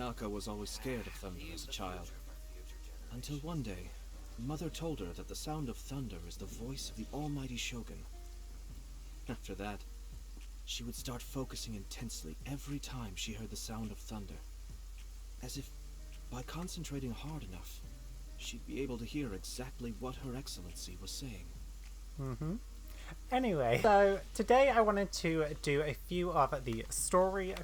Ayaka was always scared of thunder as a child. Until one day, Mother told her that the sound of thunder is the voice of the almighty Shogun. After that, she would start focusing intensely every time she heard the sound of thunder. As if, by concentrating hard enough, she'd be able to hear exactly what Her Excellency was saying. Anyway, so today I wanted to do a few of the story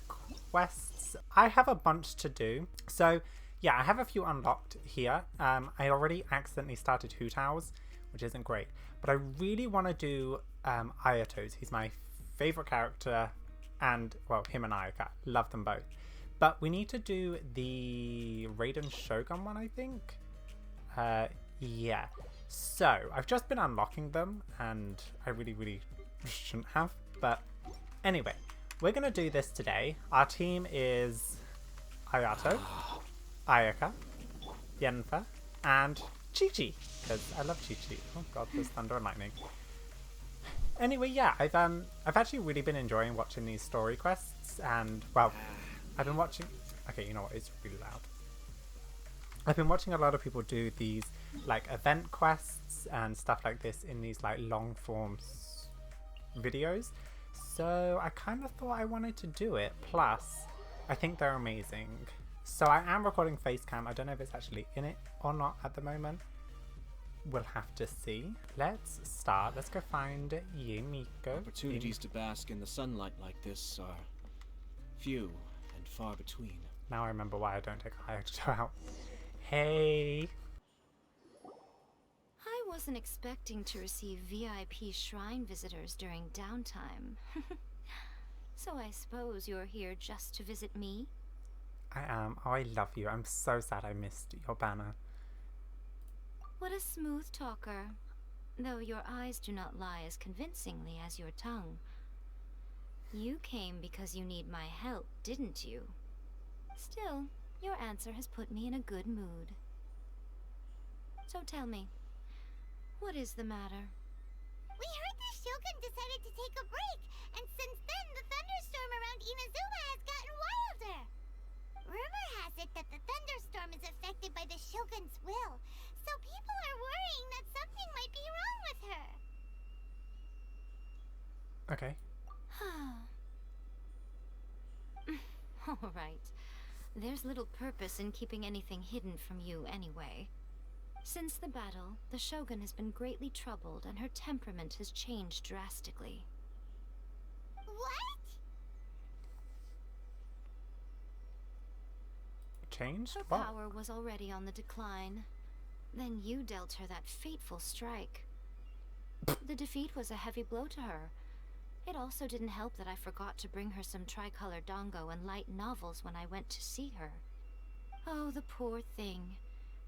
quests. I have a bunch to do. So yeah, I have a few unlocked here. I already accidentally started Hoot Owls, which isn't great. But I really want to do Ayato's. He's my favorite character, and well, him and Ayaka. Love them both. But we need to do the Raiden Shogun one, I think. Yeah. So, I've just been unlocking them, and I really shouldn't have. But anyway, we're going to do this today. Our team is Ayato, Ayaka, Yennefer, and Chi-Chi, because I love Chi-Chi. Oh god, there's thunder and lightning. Anyway, yeah, I've actually really been enjoying watching these story quests, and, well, I've been watching... Okay, you know what, it's really loud. I've been watching a lot of people do these like event quests and stuff like this in these like long form videos. So I kind of thought I wanted to do it. Plus, I think they're amazing. So I am recording Facecam. I don't know if it's actually in it or not at the moment. We'll have to see. Let's start. Let's go find Yumiko. Opportunities to bask in the sunlight like this are few and far between. Now I remember why I don't take Hayato out. Hey! I wasn't expecting to receive VIP shrine visitors during downtime. So I suppose you're here just to visit me? I am. Oh, I love you. I'm so sad I missed your banner. What a smooth talker. Though your eyes do not lie as convincingly as your tongue. You came because you need my help, didn't you? Still, your answer has put me in a good mood. So tell me, what is the matter? We heard the Shogun decided to take a break, and since then the thunderstorm around Inazuma has gotten wilder. Rumor has it that the thunderstorm is affected by the Shogun's will, so people are worrying that something might be wrong with her. Okay. All right. There's little purpose in keeping anything hidden from you anyway. Since the battle, the Shogun has been greatly troubled and her temperament has changed drastically. What? Changed? Her What? power was already on the decline. Then you dealt her that fateful strike. The defeat was a heavy blow to her. It also didn't help that I forgot to bring her some tricolor dango and light novels when I went to see her. Oh, the poor thing.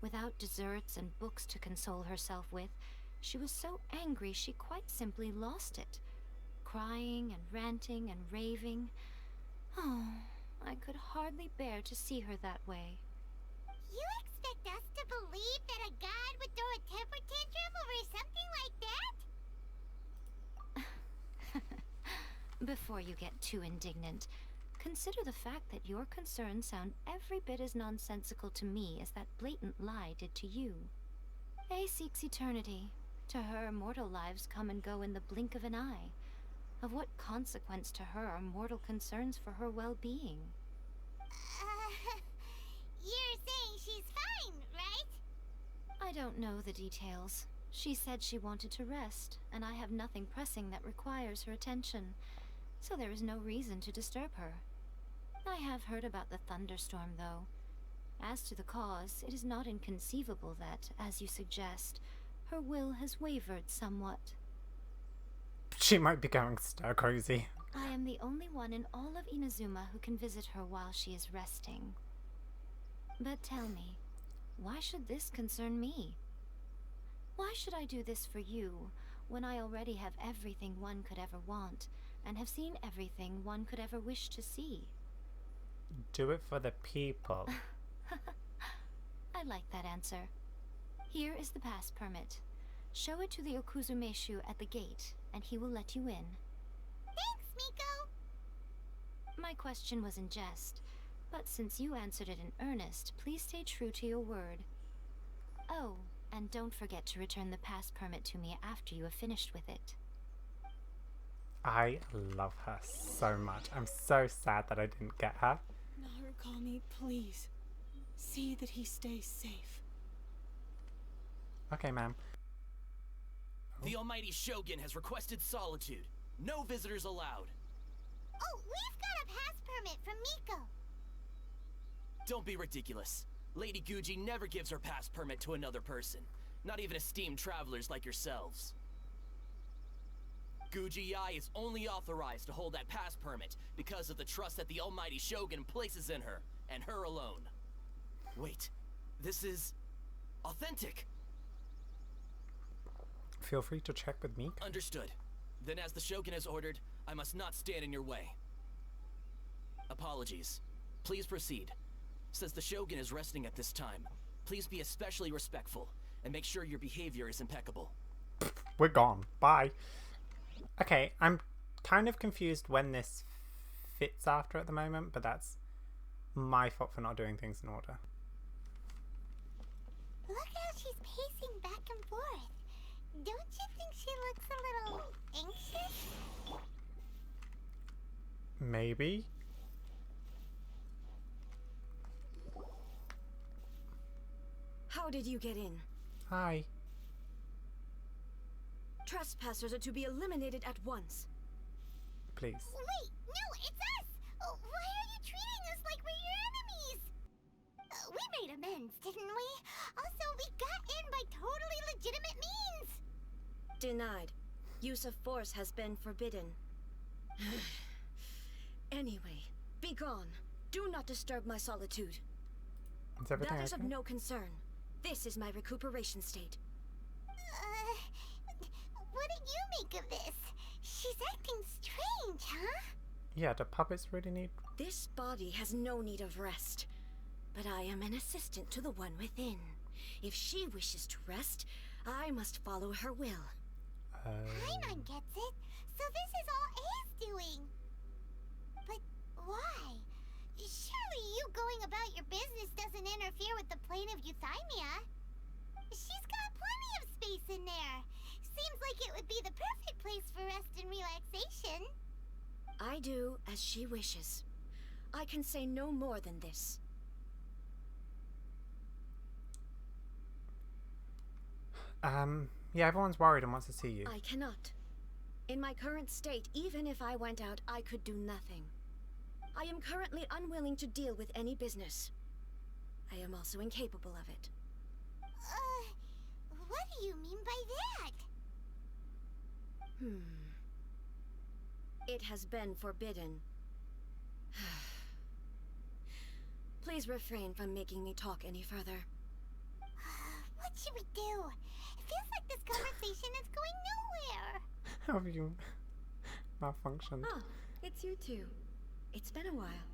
Without desserts and books to console herself with, she was so angry she quite simply lost it. Crying and ranting and raving. Oh, I could hardly bear to see her that way. You expect us to believe that a god would throw a temper tantrum over something like that? Before you get too indignant, consider the fact that your concerns sound every bit as nonsensical to me as that blatant lie did to you. A seeks eternity. To her, mortal lives come and go in the blink of an eye. Of what consequence to her are mortal concerns for her well-being? You're saying she's fine, right? I don't know the details. She said she wanted to rest, and I have nothing pressing that requires her attention. So there is no reason to disturb her. I have heard about the thunderstorm, though. As to the cause, it is not inconceivable that, as you suggest, her will has wavered somewhat. She might be going stir crazy. I am the only one in all of Inazuma who can visit her while she is resting. But tell me, why should this concern me? Why should I do this for you, when I already have everything one could ever want, and have seen everything one could ever wish to see? Do it for the people. I like that answer. Here is the pass permit. Show it to the Okuzumeshu at the gate, and he will let you in. Thanks, Miko! My question was in jest. But since you answered it in earnest, please stay true to your word. Oh, and don't forget to return the pass permit to me after you have finished with it. I love her so much. I'm so sad that I didn't get her. Narukami, please. See that he stays safe. Okay, ma'am. The Almighty Shogun has requested solitude. No visitors allowed. Oh, we've got a pass permit from Miko. Don't be ridiculous. Lady Guji never gives her pass permit to another person. Not even esteemed travelers like yourselves. Guji Ai is only authorized to hold that pass permit because of the trust that the Almighty Shogun places in her, and her alone. Wait, this is authentic. Feel free to check with me. Understood. Then as the Shogun has ordered, I must not stand in your way. Apologies. Please proceed. Since the Shogun is resting at this time, please be especially respectful and make sure your behavior is impeccable. We're gone. Bye. Okay, I'm kind of confused when this fits after at the moment, but that's my fault for not doing things in order. Look how she's pacing back and forth. Don't you think she looks a little anxious? Maybe. How did you get in? Hi. Trespassers are to be eliminated at once. Please. Wait, no, it's us! Oh, why are you treating us like we're your enemies? We made amends, didn't we? Also, we got in by totally legitimate means! Denied. Use of force has been forbidden. Anyway, be gone. Do not disturb my solitude. Is everything That is okay? of no concern. This is my recuperation state. What did you make of this? She's acting strange, huh? Yeah, do puppets really need... This body has no need of rest. But I am an assistant to the one within. If she wishes to rest, I must follow her will. Paimon gets it. So this is all A's doing. But why? Surely you going about your business doesn't interfere with the plane of euthymia. She's got plenty of space in there. Seems like it would be the perfect place for rest and relaxation. I do as she wishes. I can say no more than this. Yeah, everyone's worried and wants to see you. I cannot. In my current state, even if I went out, I could do nothing. I am currently unwilling to deal with any business. I am also incapable of it. What do you mean by that? It has been forbidden. Please refrain from making me talk any further. What should we do? It feels like this conversation is going nowhere. How have you malfunctioned? Ah, it's you two. It's been a while.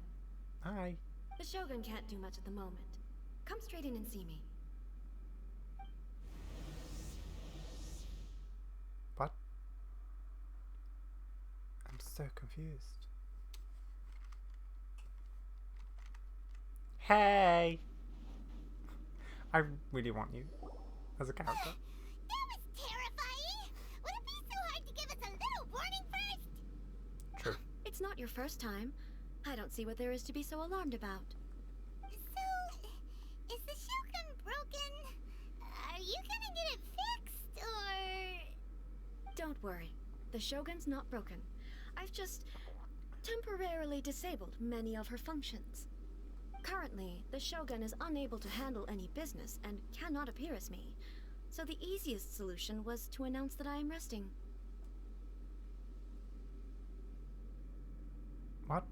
Hi. The Shogun can't do much at the moment. Come straight in and see me. What? I'm so confused. Hey! I really want you as a character. That was terrifying! Would it be so hard to give us a little warning first? True. It's not your first time. I don't see what there is to be so alarmed about. So, is the Shogun broken? Are you gonna get it fixed, or... Don't worry. The Shogun's not broken. I've just temporarily disabled many of her functions. Currently, the Shogun is unable to handle any business and cannot appear as me. So the easiest solution was to announce that I am resting. What?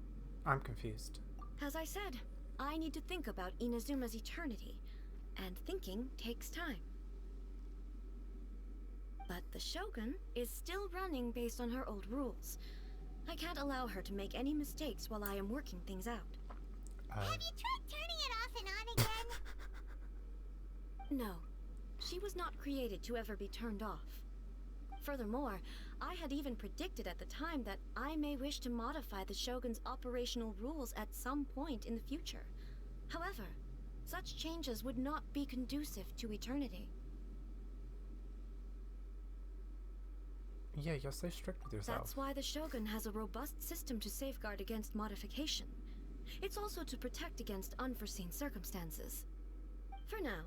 I'm confused. As I said, I need to think about Inazuma's eternity, and thinking takes time. But the Shogun is still running based on her old rules. I can't allow her to make any mistakes while I am working things out. Have you tried turning it off and on again? No, she was not created to ever be turned off. Furthermore, I had even predicted at the time that I may wish to modify the Shogun's operational rules at some point in the future. However, such changes would not be conducive to eternity. Yeah, you're so strict with yourself. That's why the Shogun has a robust system to safeguard against modification. It's also to protect against unforeseen circumstances. For now,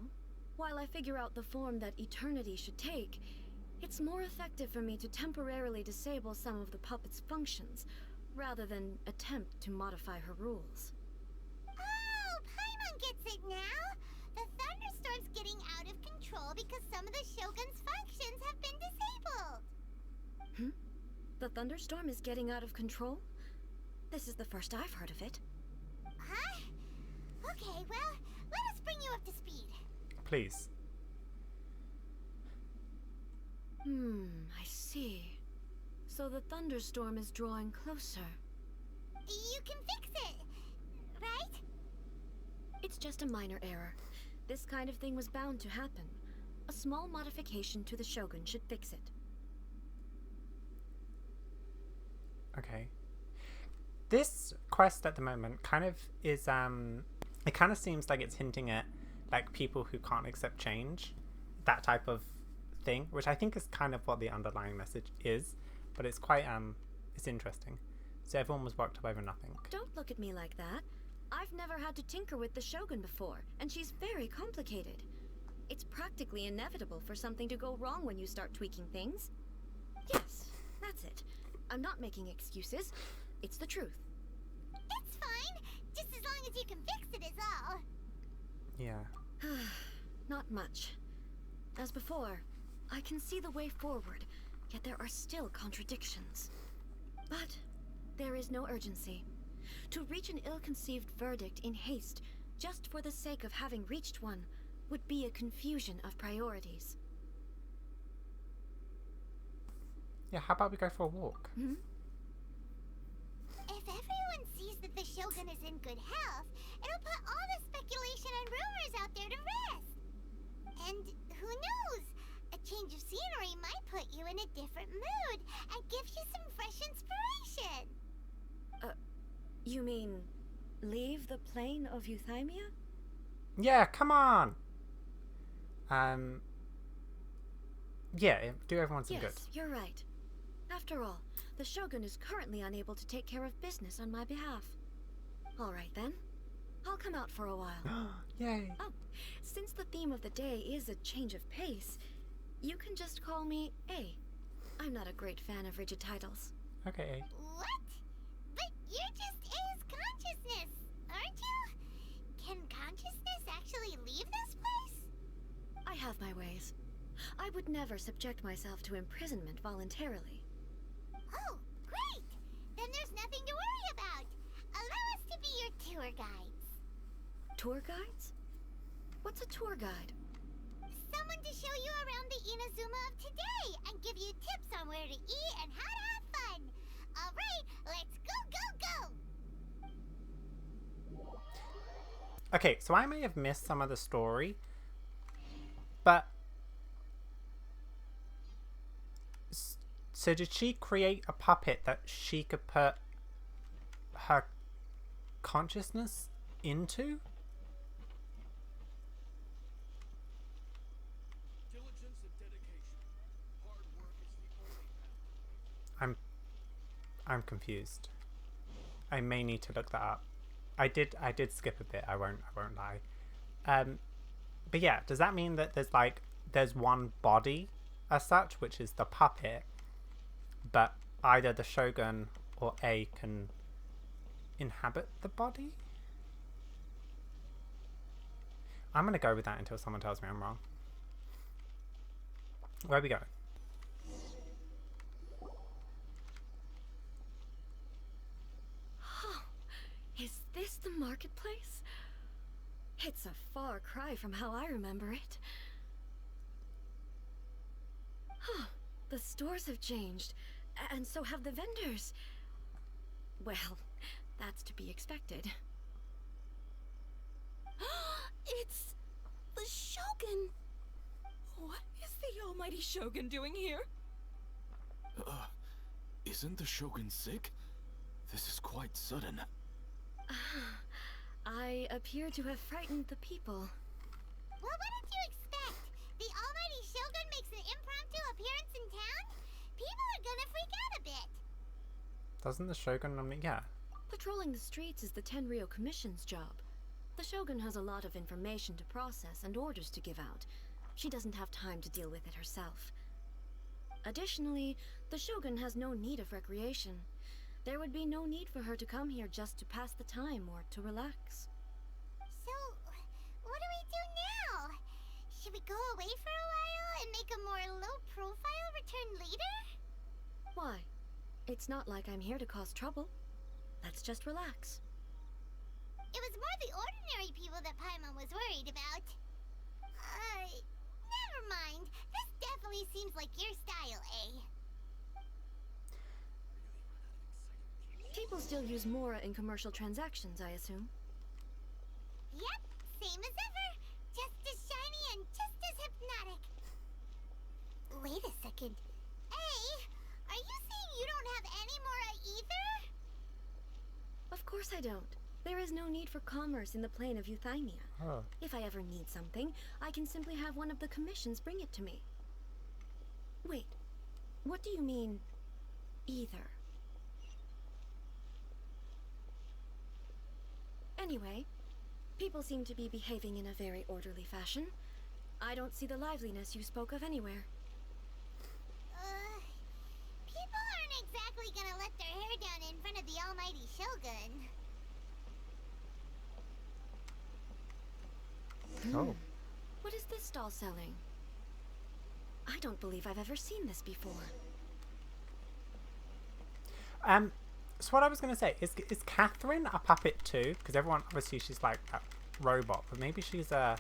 while I figure out the form that eternity should take, it's more effective for me to temporarily disable some of the puppet's functions, rather than attempt to modify her rules. Oh, Paimon gets it now! The thunderstorm's getting out of control because some of the Shogun's functions have been disabled! The thunderstorm is getting out of control? This is the first I've heard of it. Huh? Okay, well, let us bring you up to speed. Please. I see. So the thunderstorm is drawing closer. You can fix it, right? It's just a minor error. This kind of thing was bound to happen. A small modification to the Shogun should fix it. Okay. This quest at the moment kind of is, it kind of seems like it's hinting at, like, people who can't accept change. That type of thing, which I think is kind of what the underlying message is. But it's quite, it's interesting. So everyone was worked up over nothing. Don't look at me like that. I've never had to tinker with the Shogun before, and she's very complicated. It's practically inevitable for something to go wrong when you start tweaking things. Yes, that's it. I'm not making excuses. It's the truth. It's fine, just as long as you can fix it is all. Yeah. Not much. As before, I can see the way forward, yet there are still contradictions. But there is no urgency. To reach an ill-conceived verdict in haste, just for the sake of having reached one, would be a confusion of priorities. Yeah, how about we go for a walk? If everyone sees that the Shogun is in good health, it'll put all the speculation and rumors out there to rest. And who knows? A change of scenery might put you in a different mood and give you some fresh inspiration. You mean, leave the plane of Euthymia? Yeah, come on! Yeah, do everyone some good. Yes, you're right. After all, the Shogun is currently unable to take care of business on my behalf. All right then. I'll come out for a while. Yay! Oh, since the theme of the day is a change of pace, you can just call me A. I'm not a great fan of rigid titles. Okay. What? But you're just A's consciousness, aren't you? Can consciousness actually leave this place? I have my ways. I would never subject myself to imprisonment voluntarily. Oh, great! Then there's nothing to worry about. Allow us to be your tour guides. Tour guides? What's a tour guide? Someone to show you around the Inazuma of today and give you tips on where to eat and how to have fun. All right, let's go! Okay, so I may have missed some of the story, but so did she create a puppet that she could put her consciousness into? Diligence and dedication. Hard work is the only path. I'm confused. I may need to look that up. I did skip a bit, I won't lie. But yeah, does that mean that there's one body as such, which is the puppet, but either the Shogun or A can inhabit the body? I'm gonna go with that until someone tells me I'm wrong. Where we go? Is this the marketplace? It's a far cry from how I remember it. The stores have changed, and so have the vendors. Well, that's to be expected. It's the Shogun! What is the almighty Shogun doing here? Isn't the Shogun sick? This is quite sudden. I appear to have frightened the people. Well, what did you expect? The almighty Shogun makes an impromptu appearance in town? People are gonna freak out a bit. Doesn't the Shogun normally... Yeah. Patrolling the streets is the Tenryou Commission's job. The Shogun has a lot of information to process and orders to give out. She doesn't have time to deal with it herself. Additionally, the Shogun has no need of recreation. There would be no need for her to come here just to pass the time or to relax. So, what do we do now? Should we go away for a while and make a more low-profile return later? Why? It's not like I'm here to cause trouble. Let's just relax. It was more the ordinary people that Paimon was worried about. Never mind. This definitely seems like your style, eh? People still use Mora in commercial transactions, I assume. Yep, same as ever. Just as shiny and just as hypnotic. Wait a second. Hey, are you saying you don't have any Mora either? Of course I don't. There is no need for commerce in the plane of Euthymia. Oh. If I ever need something, I can simply have one of the commissions bring it to me. Wait, what do you mean, either? Anyway, people seem to be behaving in a very orderly fashion. I don't see the liveliness you spoke of anywhere. People aren't exactly gonna let their hair down in front of the almighty Shogun. Oh. What is this stall selling? I don't believe I've ever seen this before. So what I was going to say, is Catherine a puppet too? Because everyone, obviously she's like a robot, but maybe she's a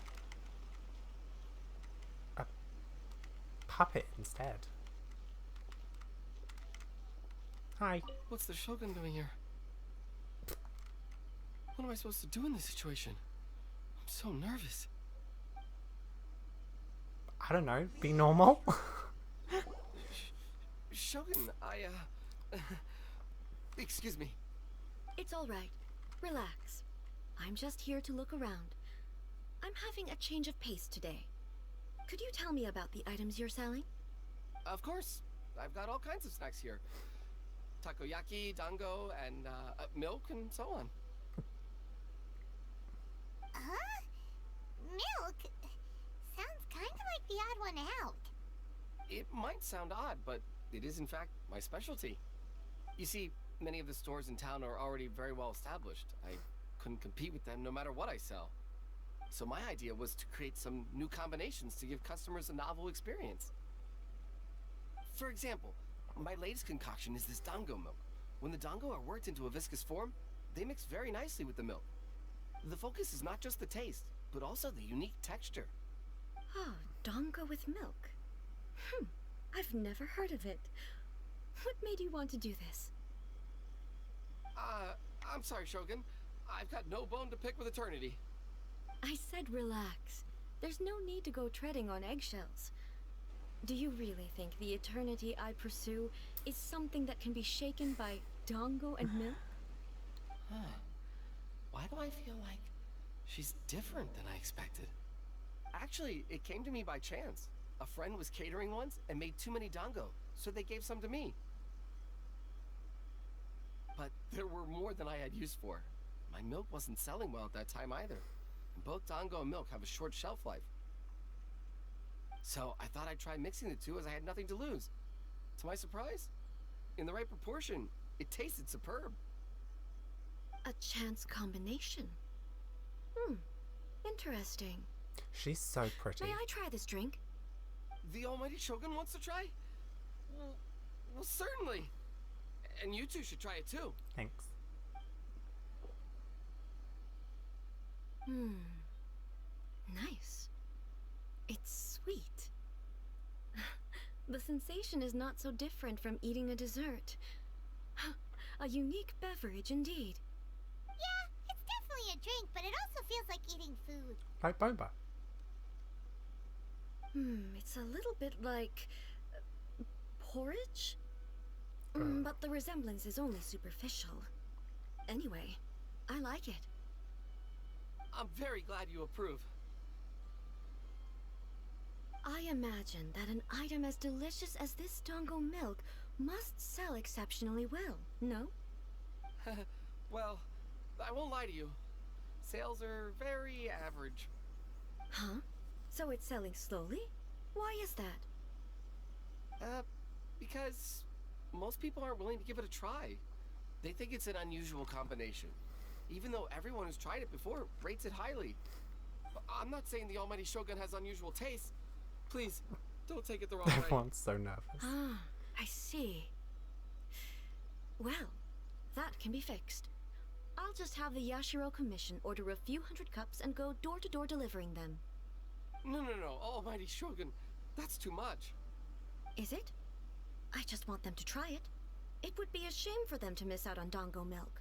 puppet instead. Hi. What's the Shogun doing here? What am I supposed to do in this situation? I'm so nervous. I don't know, be normal? Shogun, excuse me. It's all right. Relax. I'm just here to look around. I'm having a change of pace today. Could you tell me about the items you're selling? Of course. I've got all kinds of snacks here. Takoyaki, dango, and milk, and so on. Huh? Milk? Sounds kind of like the odd one out. It might sound odd, but it is in fact my specialty. You see, many of the stores in town are already very well established. I couldn't compete with them no matter what I sell. So my idea was to create some new combinations to give customers a novel experience. For example, my latest concoction is this dango milk. When the dango are worked into a viscous form, they mix very nicely with the milk. The focus is not just the taste, but also the unique texture. Oh, dango with milk. I've never heard of it. What made you want to do this? I'm sorry, Shogun. I've got no bone to pick with eternity. I said relax. There's no need to go treading on eggshells. Do you really think the eternity I pursue is something that can be shaken by dango and milk? Why do I feel like she's different than I expected? Actually, it came to me by chance. A friend was catering once and made too many dango, so they gave some to me. But there were more than I had use for. My milk wasn't selling well at that time either. And both dango and milk have a short shelf life. So I thought I'd try mixing the two as I had nothing to lose. To my surprise, in the right proportion, it tasted superb. A chance combination. Interesting. She's so pretty. May I try this drink? The almighty Shogun wants to try? Well, certainly. And you two should try it too. Thanks. Nice. It's sweet. The sensation is not so different from eating a dessert. A unique beverage indeed. Yeah, it's definitely a drink, but it also feels like eating food. Like boba. It's a little bit like porridge? But the resemblance is only superficial. Anyway, I like it. I'm very glad you approve. I imagine that an item as delicious as this Dango milk must sell exceptionally well, no? Well, I won't lie to you. Sales are very average. Huh? So it's selling slowly? Why is that? Because most people aren't willing to give it a try. They think it's an unusual combination. Even though everyone who's tried it before rates it highly. I'm not saying the Almighty Shogun has unusual taste. Please, don't take it the wrong way. Everyone's so nervous. Ah, I see. Well, that can be fixed. I'll just have the Yashiro Commission order a few hundred cups and go door to door delivering them. No, Almighty Shogun, that's too much. Is it? I just want them to try it. It would be a shame for them to miss out on Dango milk.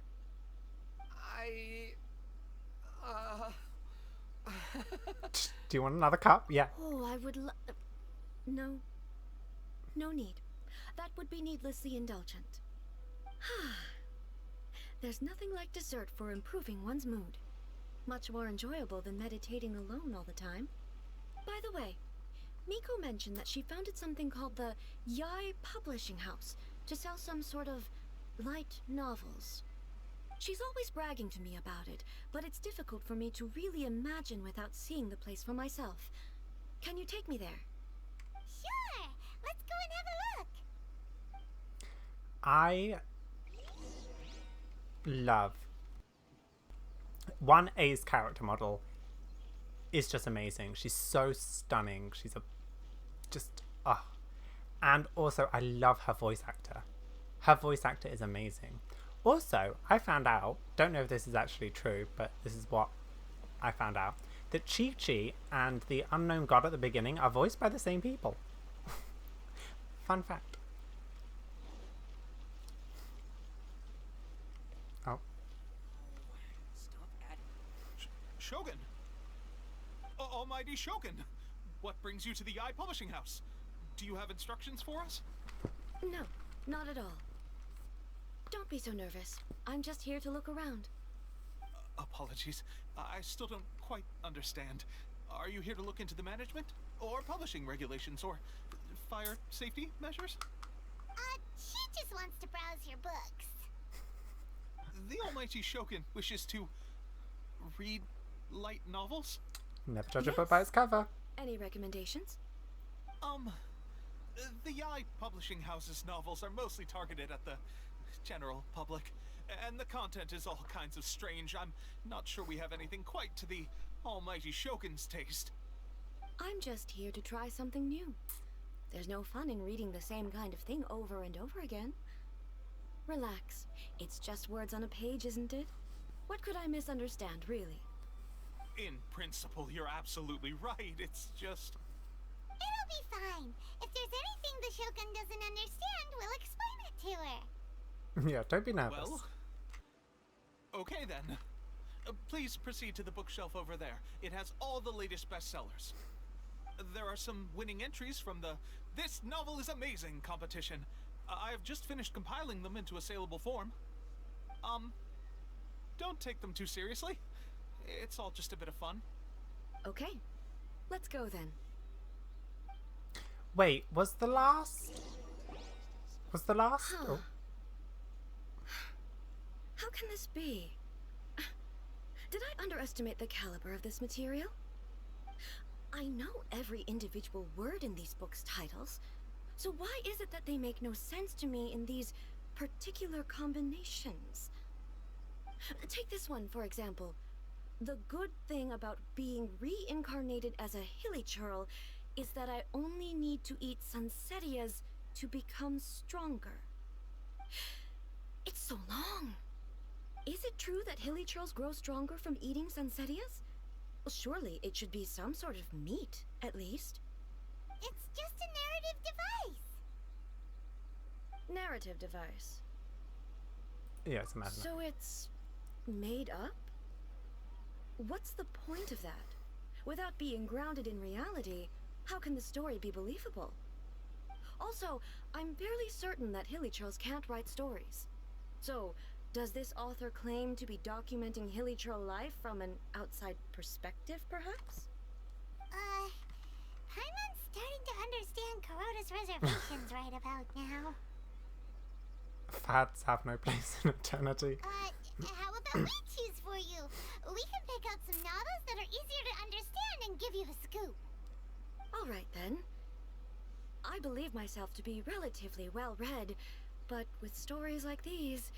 Do you want another cup? Yeah. Oh, I would No. No need. That would be needlessly indulgent. There's nothing like dessert for improving one's mood. Much more enjoyable than meditating alone all the time. By the way, Miko mentioned that she founded something called the Yai Publishing House to sell some sort of light novels. She's always bragging to me about it, but it's difficult for me to really imagine without seeing the place for myself. Can you take me there? Sure! Let's go and have a look! I love 1A's character model is just amazing. She's so stunning. She's and also I love her voice actor. Her voice actor is amazing. Also, I found out, don't know if this is actually true, but this is what I found out, that Chi-Chi and the unknown god at the beginning are voiced by the same people. Fun fact. Oh. Shogun! Almighty Shogun! What brings you to the Yai Publishing House? Do you have instructions for us? No, not at all. Don't be so nervous. I'm just here to look around. Apologies. I still don't quite understand. Are you here to look into the management? Or publishing regulations? Or fire safety measures? She just wants to browse your books. The Almighty Shogun wishes to read light novels? Never judge a book by its cover. Any recommendations? The Yai Publishing House's novels are mostly targeted at the general public, and the content is all kinds of strange. I'm not sure we have anything quite to the Almighty Shogun's taste. I'm just here to try something new. There's no fun in reading the same kind of thing over and over again. Relax. It's just words on a page, isn't it? What could I misunderstand, really? In principle, you're absolutely right. It's just... It'll be fine. If there's anything the Shogun doesn't understand, we'll explain it to her. Yeah, don't be nervous. Well, okay then. Please proceed to the bookshelf over there. It has all the latest bestsellers. There are some winning entries from the This Novel is Amazing competition. I've just finished compiling them into a saleable form. Don't take them too seriously. It's all just a bit of fun. Okay, let's go then. Wait, was the last? Huh. Oh. How can this be? Did I underestimate the caliber of this material? I know every individual word in these books' titles, so why is it that they make no sense to me in these particular combinations? Take this one, for example. The good thing about being reincarnated as a hilly churl is that I only need to eat Sansetias to become stronger. It's so long. Is it true that hilly churls grow stronger from eating Sansetias? Well, surely it should be some sort of meat, at least. It's just a narrative device. Narrative device. Yeah, it's imaginary. So it's made up? What's the point of that? Without being grounded in reality, how can the story be believable? Also, I'm fairly certain that Hilichurls can't write stories. So, does this author claim to be documenting Hilichurl life from an outside perspective, perhaps? Paimon's starting to understand Kuroda's reservations right about now. Fads have no place in eternity. How about we choose for you? We can pick out some novels that are easier to understand and give you the scoop. Alright then. I believe myself to be relatively well-read, but with stories like these,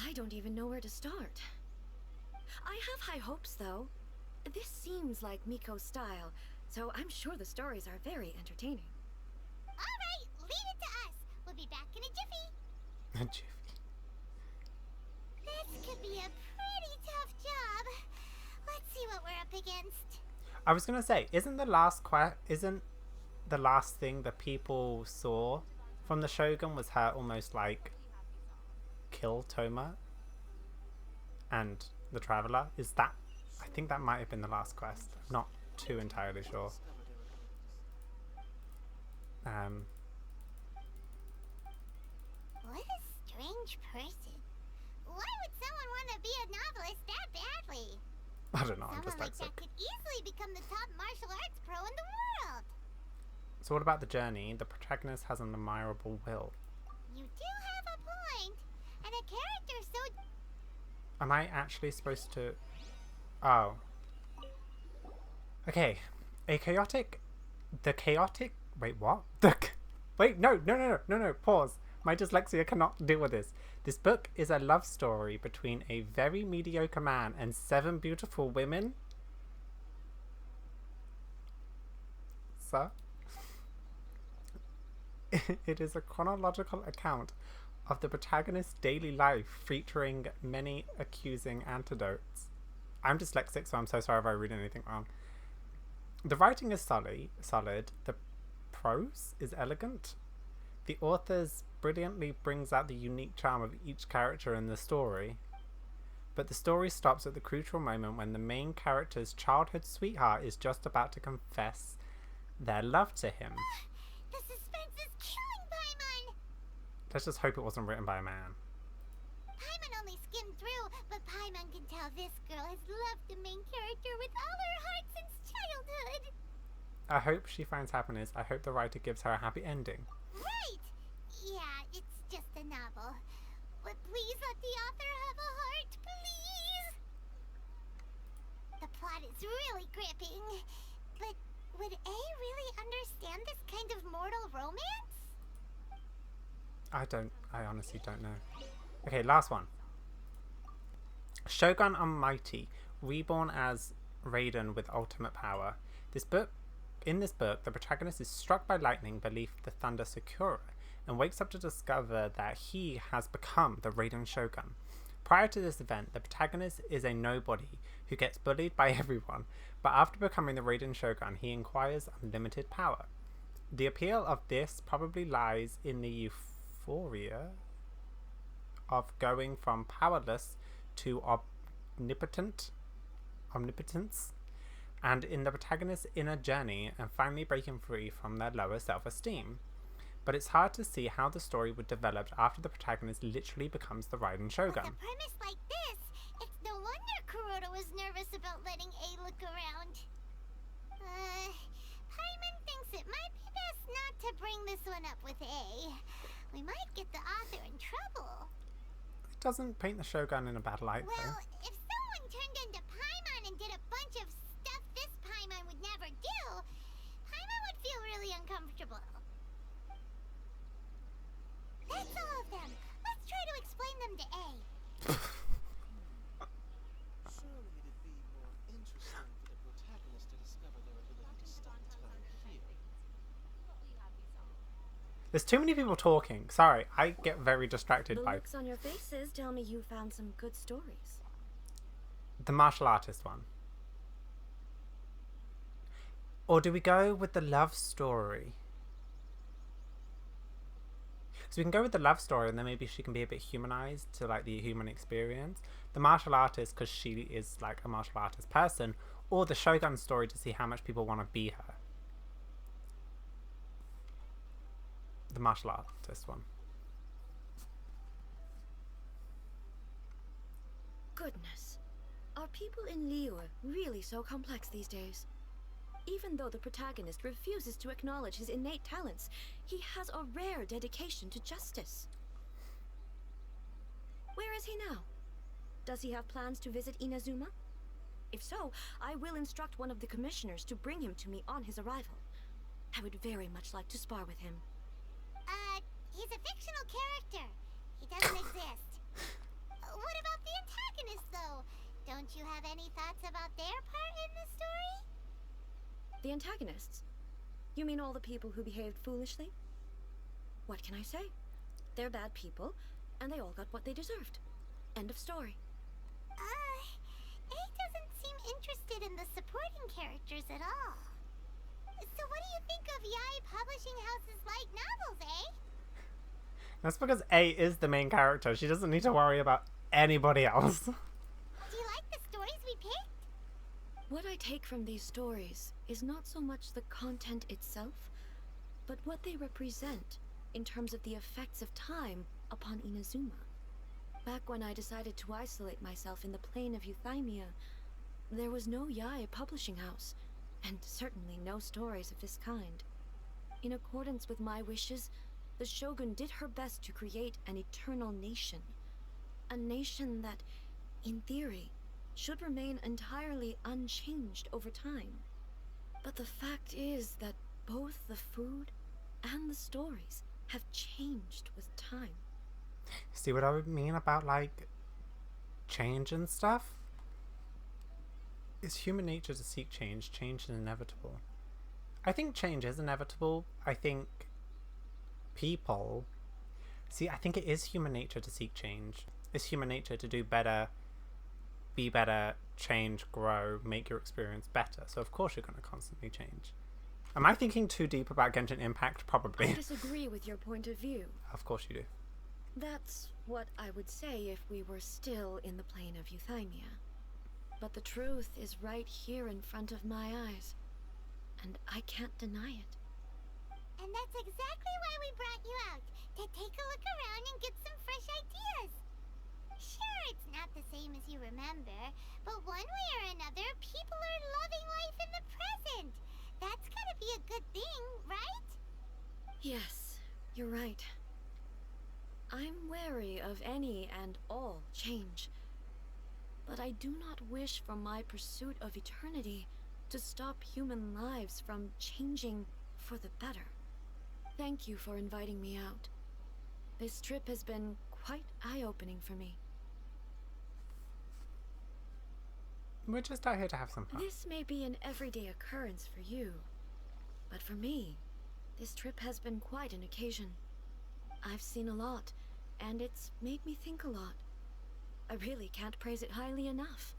I don't even know where to start. I have high hopes, though. This seems like Miko's style, so I'm sure the stories are very entertaining. Alright, leave it to us. We'll be back in a jiffy. A jiffy. This could be a pretty tough job. Let's see what we're up against. I was gonna say, isn't the last thing that people saw from the Shogun was her almost like kill Toma and the Traveler? Is that? I think that might have been the last quest. I'm not too entirely sure. What a strange person. Why would someone want to be a novelist that badly? I don't know. I'm just Someone like like that could easily become the top martial arts pro in the world. So what about the journey? The protagonist has an admirable will. You do have a point. And a character so... Am I actually supposed to... Oh. Okay. The chaotic... Wait, what? Wait, no, pause. My dyslexia cannot deal with this. This book is a love story between a very mediocre man and 7 beautiful women. Sir? It is a chronological account of the protagonist's daily life featuring many accusing anecdotes. I'm dyslexic, so I'm so sorry if I read anything wrong. The writing is solid. The prose is elegant. The author's brilliantly brings out the unique charm of each character in the story. But the story stops at the crucial moment when the main character's childhood sweetheart is just about to confess their love to him. The suspense is killing Paimon! Let's just hope it wasn't written by a man. Paimon only skimmed through, but Paimon can tell this girl has loved the main character with all her heart since childhood. I hope she finds happiness. I hope the writer gives her a happy ending. Right! Yeah, it's just a novel. But please let the author have a heart, please! The plot is really gripping. But would A really understand this kind of mortal romance? I honestly don't know. Okay, last one. Shogun Almighty, reborn as Raiden with ultimate power. In this book, the protagonist is struck by lightning beneath the Thunder Sakura and wakes up to discover that he has become the Raiden Shogun. Prior to this event, the protagonist is a nobody who gets bullied by everyone, but after becoming the Raiden Shogun, he acquires unlimited power. The appeal of this probably lies in the euphoria of going from powerless to omnipotence, and in the protagonist's inner journey and finally breaking free from their lower self-esteem. But it's hard to see how the story would develop after the protagonist literally becomes the Raiden Shogun. With a premise like this, it's no wonder Kuroda was nervous about letting A look around. Paimon thinks it might be best not to bring this one up with A. We might get the author in trouble. It doesn't paint the Shogun in a bad light, Well, though. if someone turned into Paimon and did a bunch of stuff this Paimon would never do, Paimon would feel really uncomfortable. That's all of them. Let's try to explain them to A. Surely it'd be more interesting for the protagonist to discover their ability to stop time here. There's too many people talking. Sorry, I get very distracted The by looks on your faces tell me you found some good stories. the martial artist one. Or do we go with the love story? So we can go with the love story and then maybe she can be a bit humanized to like the human experience. The martial artist because she is like a martial artist person, or the Shogun story to see how much people want to be her. The martial artist one. Goodness. Are people in Liyue really so complex these days? Even though the protagonist refuses to acknowledge his innate talents, he has a rare dedication to justice. Where is he now? Does he have plans to visit Inazuma? If so, I will instruct one of the commissioners to bring him to me on his arrival. I would very much like to spar with him. He's a fictional character. He doesn't exist. What about the antagonist, though? Don't you have any thoughts about their part in the story? The antagonists? You mean all the people who behaved foolishly? What can I say? They're bad people, and they all got what they deserved. End of story. A doesn't seem interested in the supporting characters at all. So what do you think of Yae Publishing House's light novels, eh? That's because A is the main character. She doesn't need to worry about anybody else. Do you like the stories we picked? What I take from these stories is not so much the content itself, but what they represent in terms of the effects of time upon Inazuma. Back when I decided to isolate myself in the plane of Euthymia, there was no Yae publishing house, and certainly no stories of this kind. In accordance with my wishes, the Shogun did her best to create an eternal nation. A nation that, in theory, should remain entirely unchanged over time. But the fact is that both the food and the stories have changed with time. See what I would mean about, like, change and stuff? It's human nature to seek change. Change is inevitable. I think change is inevitable. I think people... See, I think it is human nature to seek change. It's human nature to do better, be better, change, grow, make your experience better. So of course you're going to constantly change. Am I thinking too deep about Genshin Impact? Probably. I disagree with your point of view. Of course you do. That's what I would say if we were still in the plane of Euthymia. But the truth is right here in front of my eyes, and I can't deny it. And that's exactly why we brought you out, to take a look around and get some fresh ideas. Sure, it's not the same as you remember, but one way or another, people are loving life in the present. That's gotta be a good thing, right? Yes, you're right. I'm wary of any and all change, but I do not wish for my pursuit of eternity to stop human lives from changing for the better. Thank you for inviting me out. This trip has been quite eye-opening for me. We're just out here to have some fun. This may be an everyday occurrence for you, but for me, this trip has been quite an occasion. I've seen a lot, and it's made me think a lot. I really can't praise it highly enough.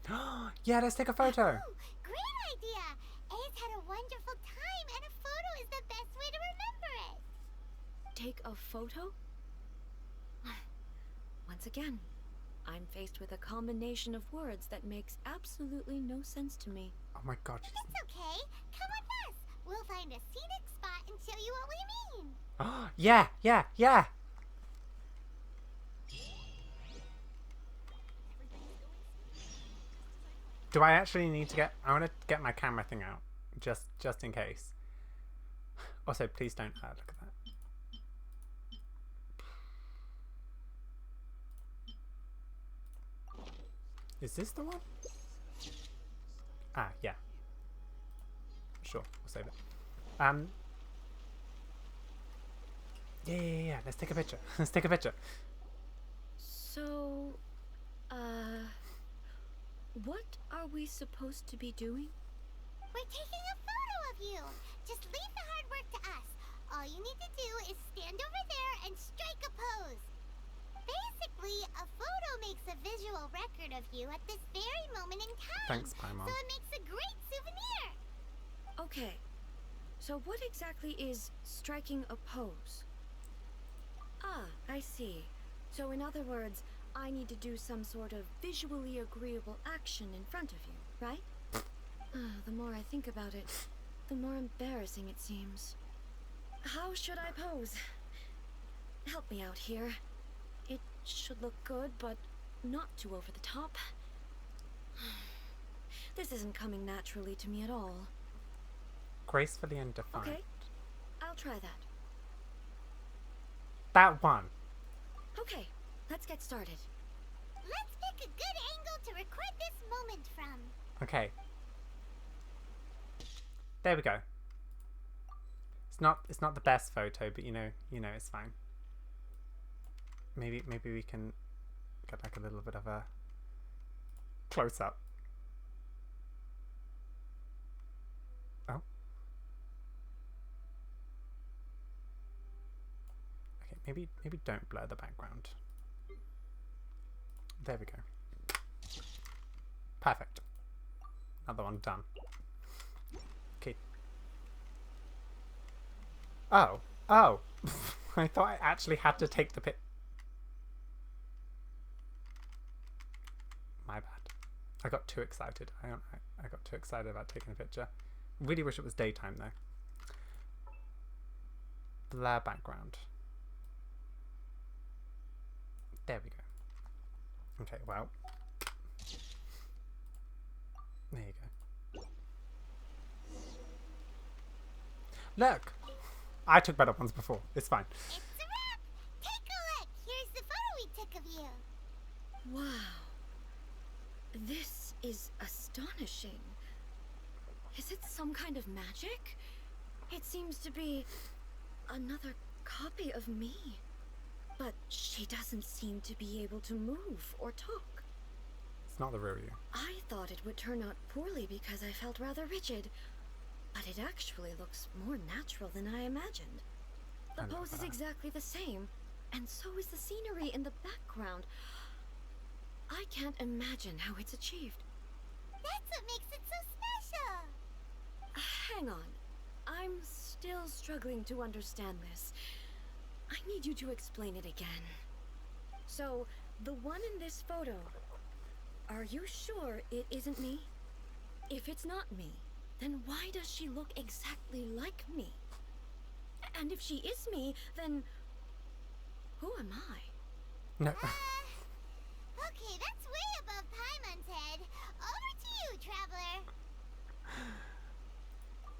Yeah, let's take a photo. Oh, great idea! A's had a wonderful time, and a photo is the best way to remember it. Take a photo? Once again, I'm faced with a combination of words that makes absolutely no sense to me. Oh my god. It's okay. Come with us. We'll find a scenic spot and show you what we mean. Yeah, yeah, yeah. Do I actually need to get... I want to get my camera thing out. Just in case. Also, please don't look at that. Is this the one? Ah, yeah. Sure, we'll save it. Yeah. Let's take a picture. Let's take a picture. So, what are we supposed to be doing? We're taking a photo of you. Just leave the hard work to us. All you need to do is stand over there and strike a pose. Basically, a photo makes a visual record of you at this very moment in time. Thanks, Paimon. So it makes a great souvenir. Okay, so what exactly is striking a pose? Ah, I see. So in other words, I need to do some sort of visually agreeable action in front of you, right? The more I think about it, the more embarrassing it seems. How should I pose? help me out here. It should look good, but not too over the top. This isn't coming naturally to me at all. Gracefully and defiant. Okay, I'll try that. That one. Okay, let's get started. Let's pick a good angle to record this moment from. Okay. There we go. It's not the best photo, but you know it's fine. Maybe we can get like a little bit of a close up. Oh. Okay, maybe don't blur the background. There we go. Perfect. Another one done. Okay. Oh. I thought I actually had to take the pic. My bad. I got too excited. I got too excited about taking a picture. Really wish it was daytime though. Blur background. There we go. Okay, well. There you go. Look! I took better ones before. It's fine. It's a wrap! Take a look! Here's the photo we took of you. Wow. This is astonishing. Is it some kind of magic? It seems to be another copy of me. But she doesn't seem to be able to move or talk. It's not the real you. I thought it would turn out poorly because I felt rather rigid. But it actually looks more natural than I imagined. The pose is exactly the same, and so is the scenery in the background. I can't imagine how it's achieved. That's what makes it so special. Hang on. I'm still struggling to understand this. I need you to explain it again. So, the one in this photo, are you sure it isn't me? If it's not me, then why does she look exactly like me? And if she is me, then who am I? No. Okay, that's way above Paimon's head. Over to you, Traveler.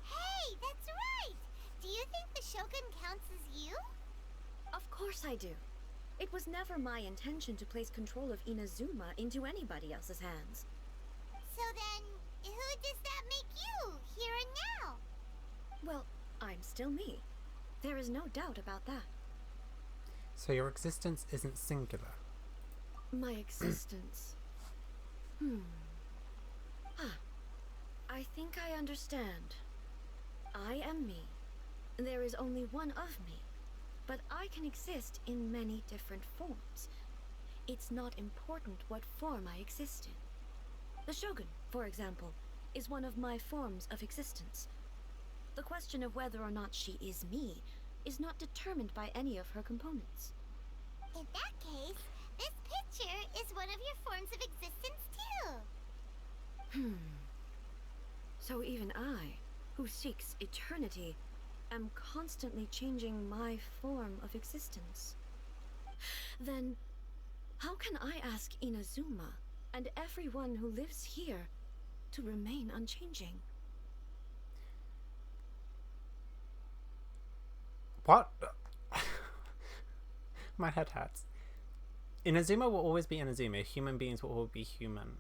Hey, that's right. Do you think the Shogun counts as you? Of course I do. It was never my intention to place control of Inazuma into anybody else's hands. So then, who does that make you, here and now? Well, I'm still me. There is no doubt about that. So your existence isn't singular. My existence. I think I understand. I am me. There is only one of me. But I can exist in many different forms. It's not important what form I exist in. The Shogun, for example, is one of my forms of existence. The question of whether or not she is me is not determined by any of her components. In that case, this picture is one of your forms of existence too. So even I, who seeks eternity, am constantly changing my form of existence. Then, how can I ask Inazuma and everyone who lives here to remain unchanging? What? My head hurts. Inazuma will always be Inazuma. Human beings will always be human.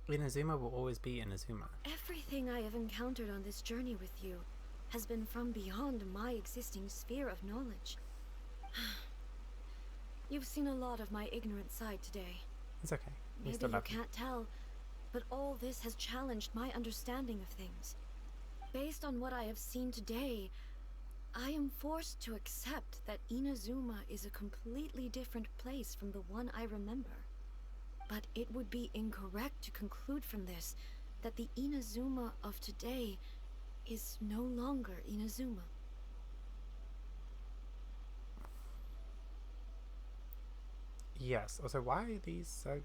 Inazuma will always be Inazuma. Everything I have encountered on this journey with you has been from beyond my existing sphere of knowledge. You've seen a lot of my ignorant side today. It's okay. We Maybe still you love you. can't tell, but all this has challenged my understanding of things. Based on what I have seen today, I am forced to accept that Inazuma is a completely different place from the one I remember. But it would be incorrect to conclude from this that the Inazuma of today is no longer Inazuma. Yes. Also, why are these so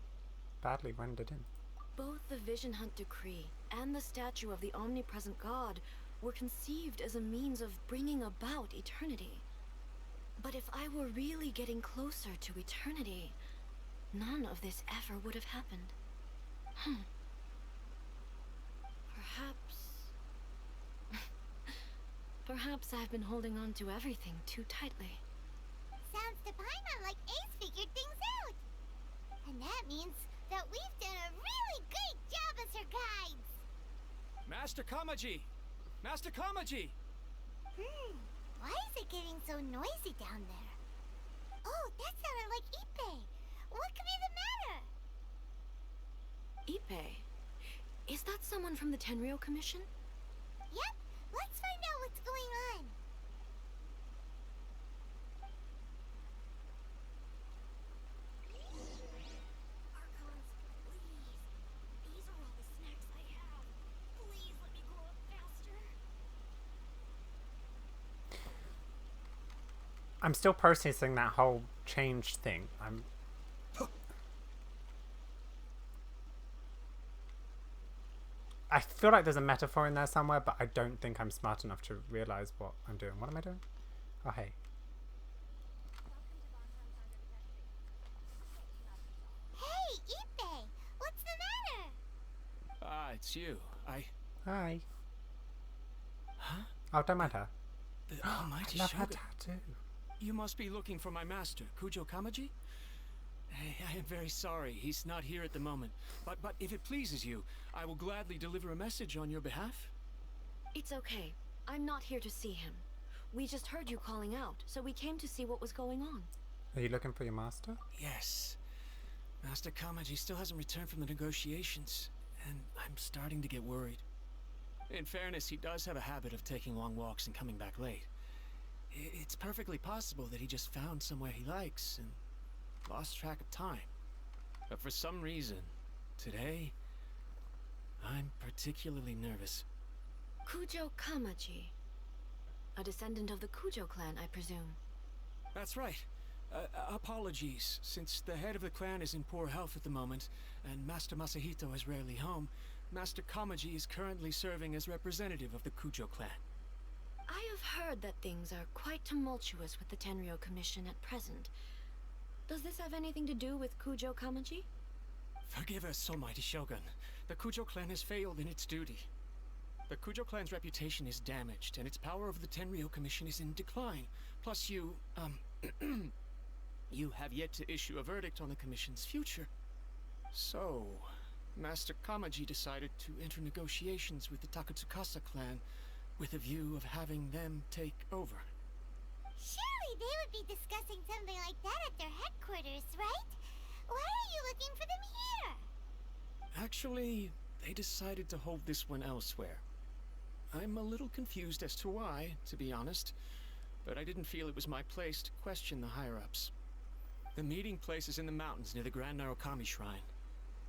badly rendered in? Both the Vision Hunt Decree and the statue of the omnipresent god were conceived as a means of bringing about eternity. But if I were really getting closer to eternity, none of this ever would have happened. Perhaps I've been holding on to everything too tightly. Sounds to Paimon like Ace figured things out. And that means that we've done a really great job as her guides. Master Kamaji! Master Kamaji! Why is it getting so noisy down there? Oh, that sounded like Ippei. What could be the matter? Ippei? Is that someone from the Tenryou Commission? Yep, let's find out what's going on. Archons, please. These are all the snacks I have. Please let me grow up faster. I'm still processing that whole change thing. I feel like there's a metaphor in there somewhere, but I don't think I'm smart enough to realize what I'm doing. What am I doing? Oh, hey. Hey, Ippei, what's the matter? Ah, it's you. Hi. Huh? Oh, don't mind her. The Almighty I love her Shogun. tattoo. You must be looking for my master, Kujo Kamaji? I am very sorry, he's not here at the moment. But if it pleases you, I will gladly deliver a message on your behalf. It's okay. I'm not here to see him. We just heard you calling out, so we came to see what was going on. Are you looking for your master? Yes. Master Kamaji still hasn't returned from the negotiations, and I'm starting to get worried. In fairness, he does have a habit of taking long walks and coming back late. It's perfectly possible that he just found somewhere he likes and lost track of time. But for some reason, today, I'm particularly nervous. Kujo Kamaji. A descendant of the Kujo clan, I presume. That's right. Apologies, since the head of the clan is in poor health at the moment, and Master Masahito is rarely home, Master Kamaji is currently serving as representative of the Kujo clan. I have heard that things are quite tumultuous with the Tenryou Commission at present. Does this have anything to do with Kujo Kamaji? Forgive us, Almighty Shogun. The Kujo clan has failed in its duty. The Kujo clan's reputation is damaged, and its power over the Tenryou Commission is in decline. Plus you, you have yet to issue a verdict on the Commission's future. So, Master Kamaji decided to enter negotiations with the Takatsukasa clan with a view of having them take over. Surely they would be discussing something like that at their headquarters, right? Why are you looking for them here? Actually, they decided to hold this one elsewhere. I'm a little confused as to why, to be honest, but I didn't feel it was my place to question the higher-ups. The meeting place is in the mountains near the Grand Narukami Shrine.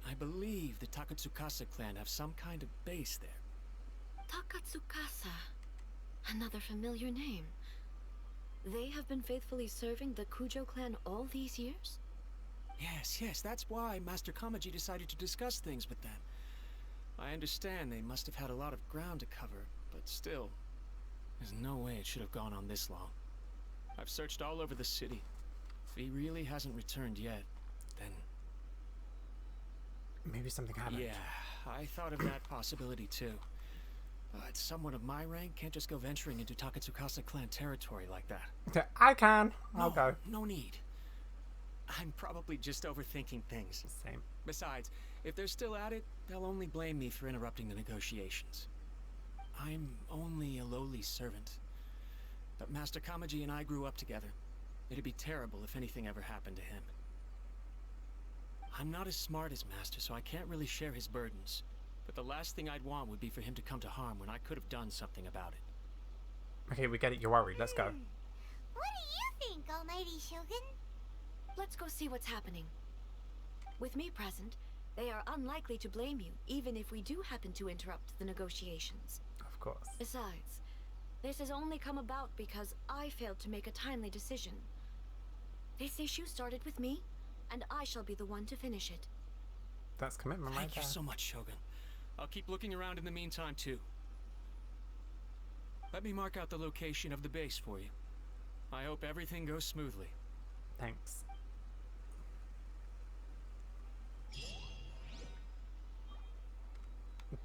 I believe the Takatsukasa clan have some kind of base there. Takatsukasa. Another familiar name. They have been faithfully serving the Kujo clan all these years? Yes, that's why Master Kamaji decided to discuss things with them. I understand they must have had a lot of ground to cover, but still, there's no way it should have gone on this long. I've searched all over the city. If he really hasn't returned yet, then... Maybe something happened. Yeah, I thought of that possibility too. But someone of my rank can't just go venturing into Takatsukasa clan territory like that. I can. I'll go. No need. I'm probably just overthinking things. Same. Besides, if they're still at it, they'll only blame me for interrupting the negotiations. I'm only a lowly servant. But Master Kamaji and I grew up together. It'd be terrible if anything ever happened to him. I'm not as smart as Master, so I can't really share his burdens. But the last thing I'd want would be for him to come to harm when I could have done something about it. Okay, we get it. You're worried. Let's go. What do you think, Almighty Shogun? Let's go see what's happening. With me present, they are unlikely to blame you, even if we do happen to interrupt the negotiations. Of course. Besides, this has only come about because I failed to make a timely decision. This issue started with me, and I shall be the one to finish it. That's commitment right Thank you there. so much, Shogun. I'll keep looking around in the meantime, too. Let me mark out the location of the base for you. I hope everything goes smoothly. Thanks.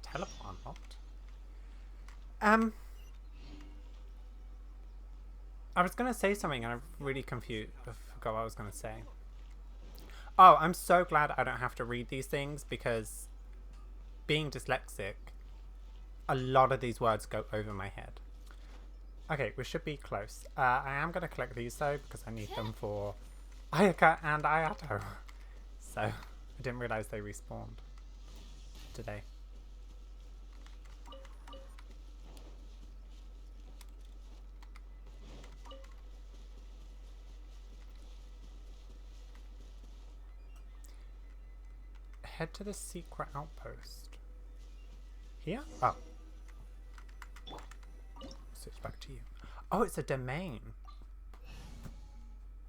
Teleport unlocked. I was gonna say something and I'm really confused. I forgot what I was gonna say. Oh, I'm so glad I don't have to read these things because being dyslexic, a lot of these words go over my head. Okay, we should be close. I am gonna collect these though because I need them for Ayaka and Ayato. So I didn't realize they respawned today. Head to the secret outpost. Here? Oh. Switch back to you. Oh, it's a domain.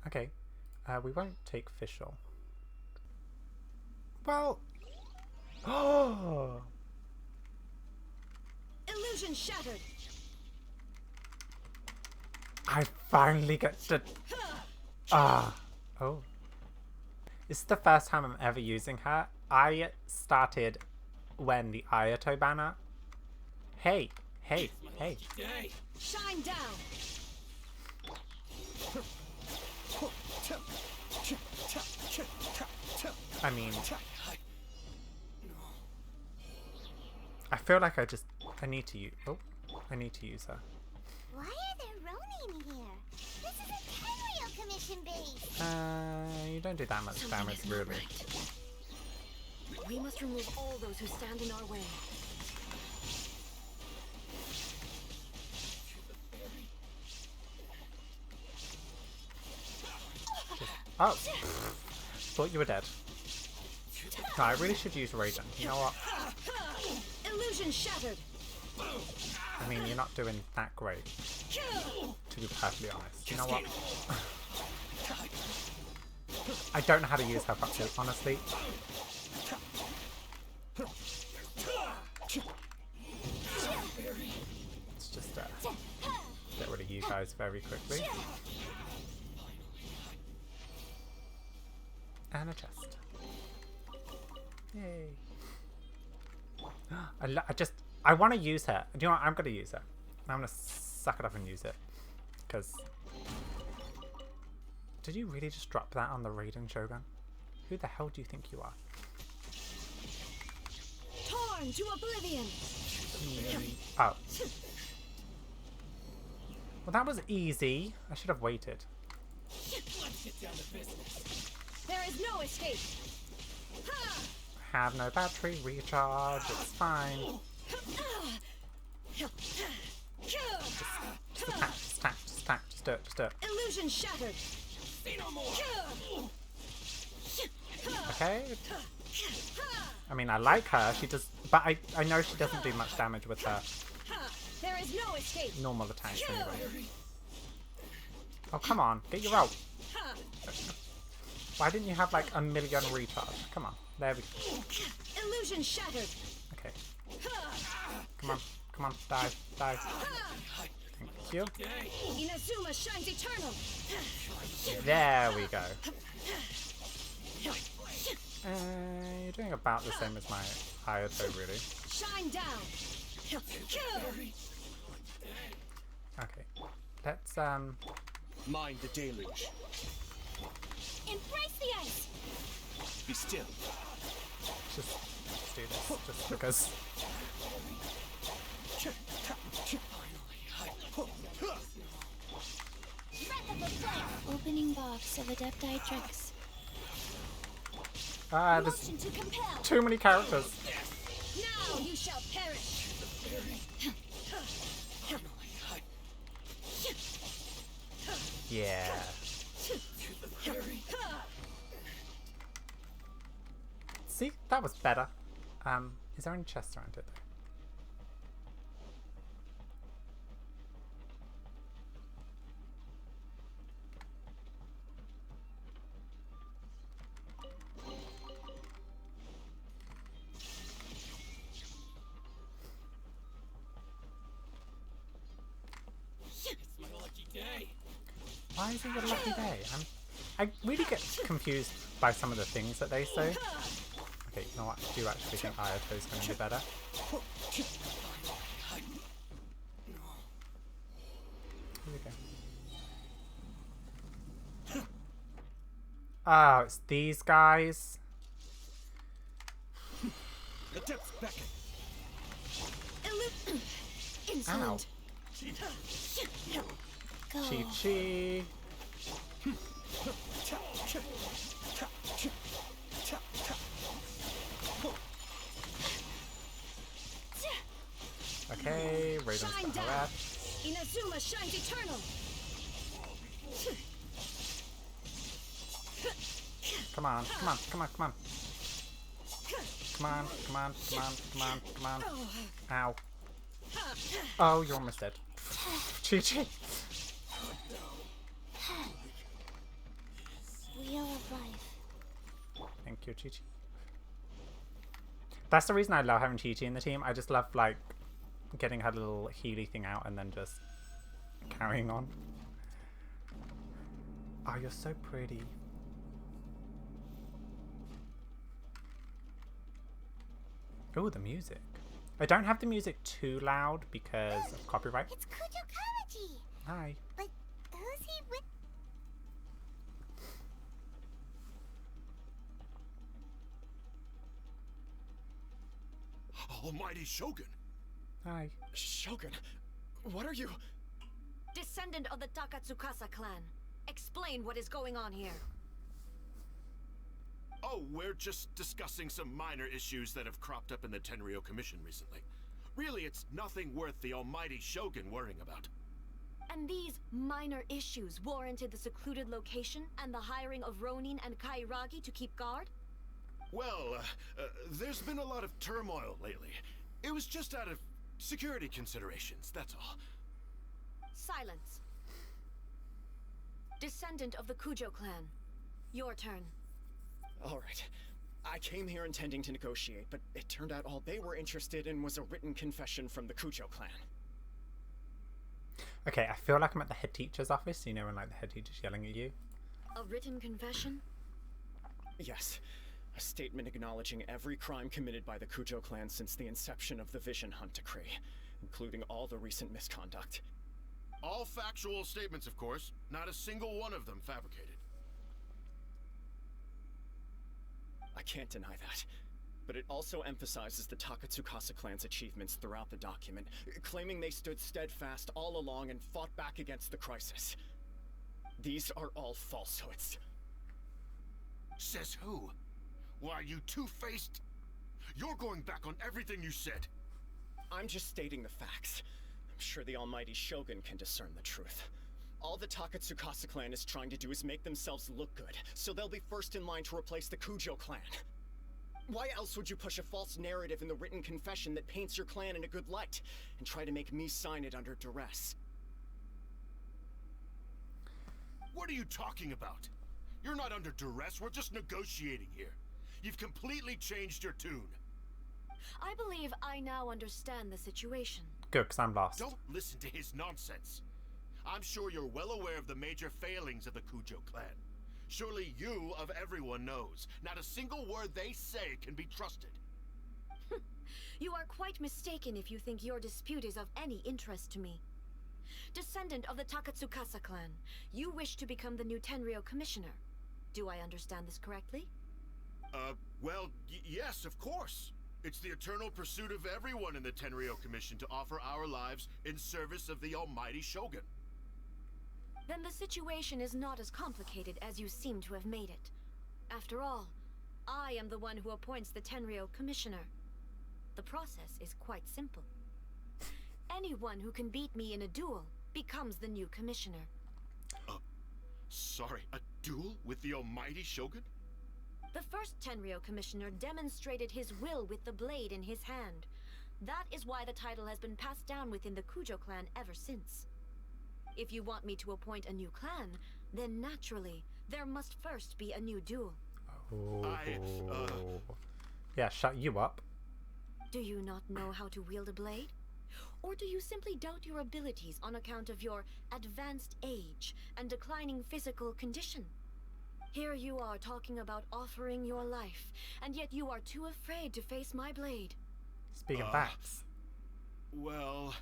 Okay. We won't take official. Well. Oh. Illusion shattered. I finally get to. Ah. Oh. This is the first time I'm ever using her. I started when the Ayato banner. Hey, hey, hey. Shine down. I mean, I feel like I need to use. Oh, I need to use her. Why are there Ronin here? This is a Tenryou commission base. You don't do that much damage, really. Right. We must remove all those who stand in our way. Oh, thought you were dead. No, I really should use Raiden. You know what? Illusion shattered. I mean, you're not doing that great, to be perfectly honest. You know what? I don't know how to use her properly, honestly. Let's just get rid of you guys very quickly. And a chest. Yay. I want to use her. Do you know what? I'm going to use her. I'm going to suck it up and use it. Because... Did you really just drop that on the Raiden Shogun? Who the hell do you think you are? Torn to oblivion. Oh. Well, that was easy. I should have waited. Let's get down to business. There is no escape. Have no battery recharge. It's fine. Just attack. Just do it. Illusion shattered. Okay. I mean, I like her. She does, but I know she doesn't do much damage with her There is no escape. normal attacks anyway. Oh, come on. Get your ult. Why didn't you have like a million recharge? Come on. There we go. Illusion shattered. Okay. Come on. Die. Thank you. Inazuma shines eternal. There we go. You're doing about the same as my Hayato, really. Shine down. Okay. Let's Mind the deluge. Embrace the ice. Be still. just do this just because. Opening box of Adeptitrix. There's Motion to compel. too many characters. Now you shall perish. Yeah. See, that was better. Is there any chests around it though? Why is it your lucky day? I really get confused by some of the things that they say. Okay, you know what? I do actually think Ayato is going to be better. Here we go. Oh, it's these guys. The depths beckon. Ow. Chi-Chi. Okay, Raiden's got her ass. Inazuma shines eternal. Come on, come on, come on, come on. Come on, come on, come on, come on, come on. Ow. Oh, you're almost dead. Chi-Chi. Wheel of life. Thank you, Chi-Chi. That's the reason I love having Chi-Chi in the team. I just love, like, getting her little Healy thing out and then just carrying on. Oh, you're so pretty. Oh, the music. I don't have the music too loud because of copyright. It's Kujo Kawaji. Hi. But who's he with? Almighty Shogun. Hi. Shogun, what are you? Descendant of the Takatsukasa clan. Explain what is going on here. Oh, we're just discussing some minor issues that have cropped up in the Tenryo Commission recently. Really, it's nothing worth the Almighty Shogun worrying about. And these minor issues warranted the secluded location and the hiring of Ronin and Kairagi to keep guard? Well, there's been a lot of turmoil lately. It was just out of security considerations, that's all. Silence. Descendant of the Kujo clan. Your turn. Alright. I came here intending to negotiate, but it turned out all they were interested in was a written confession from the Kujo clan. Okay, I feel like I'm at the head teacher's office, you know, when like the head teacher's yelling at you. A written confession? Yes. A statement acknowledging every crime committed by the Kujo clan since the inception of the Vision Hunt Decree, including all the recent misconduct. All factual statements, of course. Not a single one of them fabricated. I can't deny that. But it also emphasizes the Takatsukasa clan's achievements throughout the document, claiming they stood steadfast all along and fought back against the crisis. These are all falsehoods. Says who? Why, you two-faced? You're going back on everything you said. I'm just stating the facts. I'm sure the Almighty Shogun can discern the truth. All the Takatsukasa clan is trying to do is make themselves look good, so they'll be first in line to replace the Kujo clan. Why else would you push a false narrative in the written confession that paints your clan in a good light, and try to make me sign it under duress? What are you talking about? You're not under duress, we're just negotiating here. You've completely changed your tune. I believe I now understand the situation. Good, because I'm lost. Don't listen to his nonsense. I'm sure you're well aware of the major failings of the Kujo clan. Surely you, of everyone, knows. Not a single word they say can be trusted. You are quite mistaken if you think your dispute is of any interest to me. Descendant of the Takatsukasa clan, you wish to become the new Tenryo commissioner. Do I understand this correctly? Well, yes, of course. It's the eternal pursuit of everyone in the Tenryo Commission to offer our lives in service of the Almighty Shogun. Then the situation is not as complicated as you seem to have made it. After all, I am the one who appoints the Tenryo commissioner. The process is quite simple. Anyone who can beat me in a duel becomes the new commissioner. Sorry, a duel with the Almighty Shogun? The first Tenryo commissioner demonstrated his will with the blade in his hand. That is why the title has been passed down within the Kujo clan ever since. If you want me to appoint a new clan, then naturally, there must first be a new duel. Oh. Yeah, shut you up. Do you not know how to wield a blade? Or do you simply doubt your abilities on account of your advanced age and declining physical condition? Here you are talking about offering your life, and yet you are too afraid to face my blade. Speaking of facts. Well,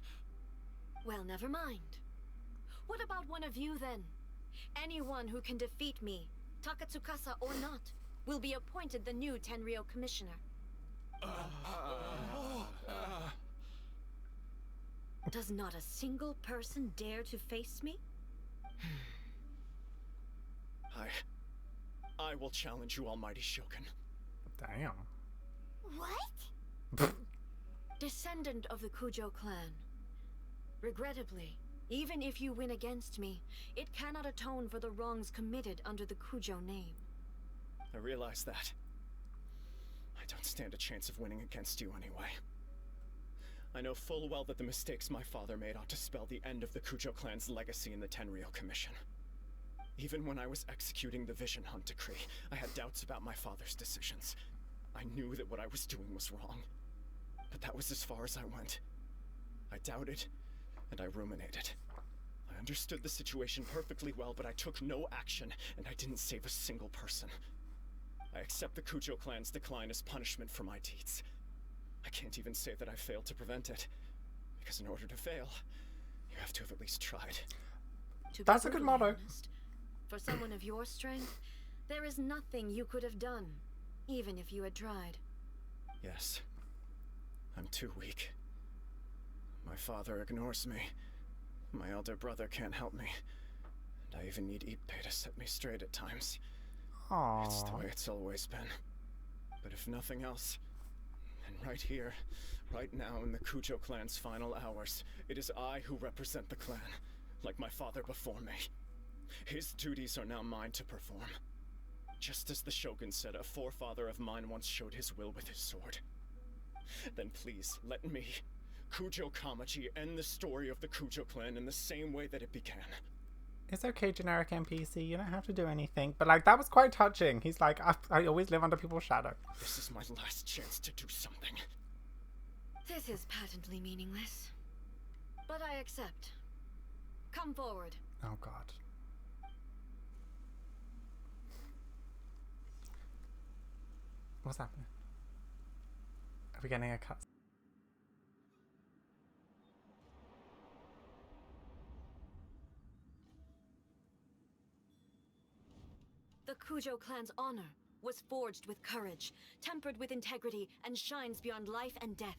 never mind. What about one of you then? Anyone who can defeat me, Takatsukasa or not, will be appointed the new Tenryou Commissioner. Does not a single person dare to face me? I will challenge you, Almighty Shogun. Damn. What? Descendant of the Kujo clan. Regrettably, even if you win against me, it cannot atone for the wrongs committed under the Kujo name. I realize that. I don't stand a chance of winning against you anyway. I know full well that the mistakes my father made ought to spell the end of the Kujo clan's legacy in the Tenryou Commission. Even when I was executing the Vision Hunt decree, I had doubts about my father's decisions. I knew that what I was doing was wrong. But that was as far as I went. I doubted, and I ruminated. I understood the situation perfectly well, but I took no action, and I didn't save a single person. I accept the Kujo clan's decline as punishment for my deeds. I can't even say that I failed to prevent it, because in order to fail, you have to have at least tried. That's a good motto. Honest, for someone of your strength, there is nothing you could have done, even if you had tried. Yes. I'm too weak. My father ignores me. My elder brother can't help me. And I even need Ippei to set me straight at times. Aww. It's the way it's always been. But if nothing else, then right here, right now in the Kujo clan's final hours, it is I who represent the clan, like my father before me. His duties are now mine to perform. Just as the Shogun said a forefather of mine once showed his will with his sword. Then please, let me, Kujo Kamaji, end the story of the Kujo clan in the same way that it began. It's okay, generic NPC, you don't have to do anything. But like, that was quite touching. He's like, I always live under people's shadow. This is my last chance to do something. This is patently meaningless. But I accept. Come forward. Oh god. What's happening? Are we getting a cut? The Kujo clan's honor was forged with courage, tempered with integrity, and shines beyond life and death.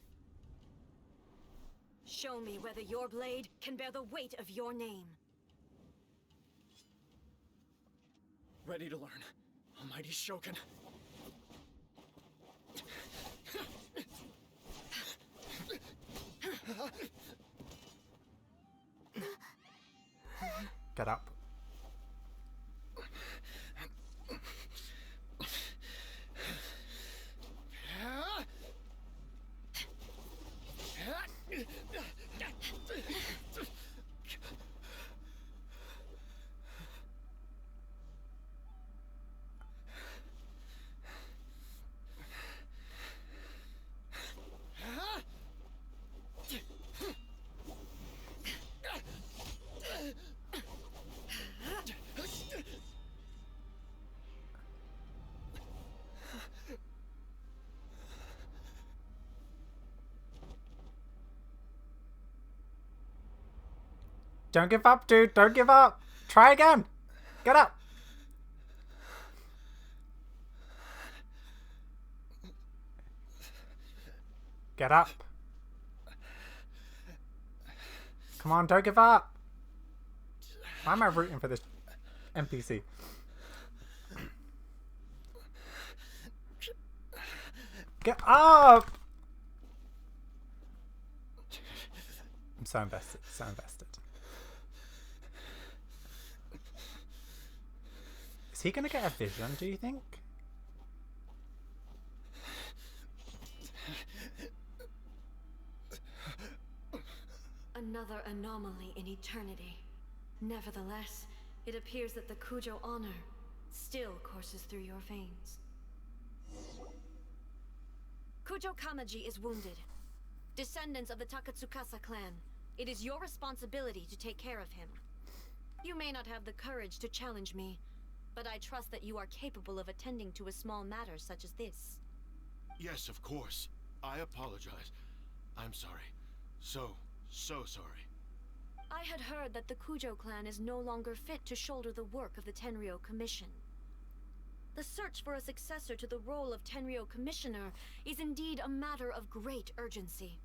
Show me whether your blade can bear the weight of your name. Ready to learn, Almighty Shogun. Get up. Don't give up, dude. Don't give up. Try again. Get up. Get up. Come on, don't give up. Why am I rooting for this NPC? Get up. I'm so invested. So invested. Is he gonna get a vision, do you think? Another anomaly in eternity. Nevertheless, it appears that the Kujo honor still courses through your veins. Kujo Kamaji is wounded. Descendants of the Takatsukasa clan, it is your responsibility to take care of him. You may not have the courage to challenge me, but I trust that you are capable of attending to a small matter such as this. Yes, of course. I apologize. I'm sorry. So sorry. I had heard that the Kujo clan is no longer fit to shoulder the work of the Tenryou Commission. The search for a successor to the role of Tenryou Commissioner is indeed a matter of great urgency.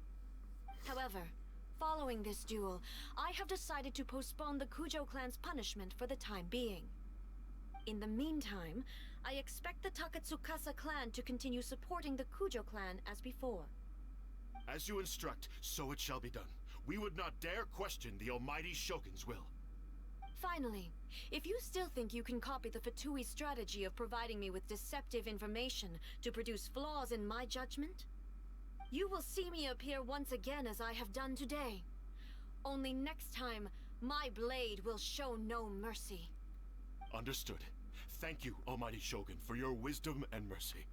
However, following this duel, I have decided to postpone the Kujo clan's punishment for the time being. In the meantime, I expect the Takatsukasa clan to continue supporting the Kujo clan as before. As you instruct, so it shall be done. We would not dare question the Almighty Shogun's will. Finally, if you still think you can copy the Fatui strategy of providing me with deceptive information to produce flaws in my judgment, you will see me appear once again as I have done today. Only next time, my blade will show no mercy. Understood. Thank you, Almighty Shogun, for your wisdom and mercy.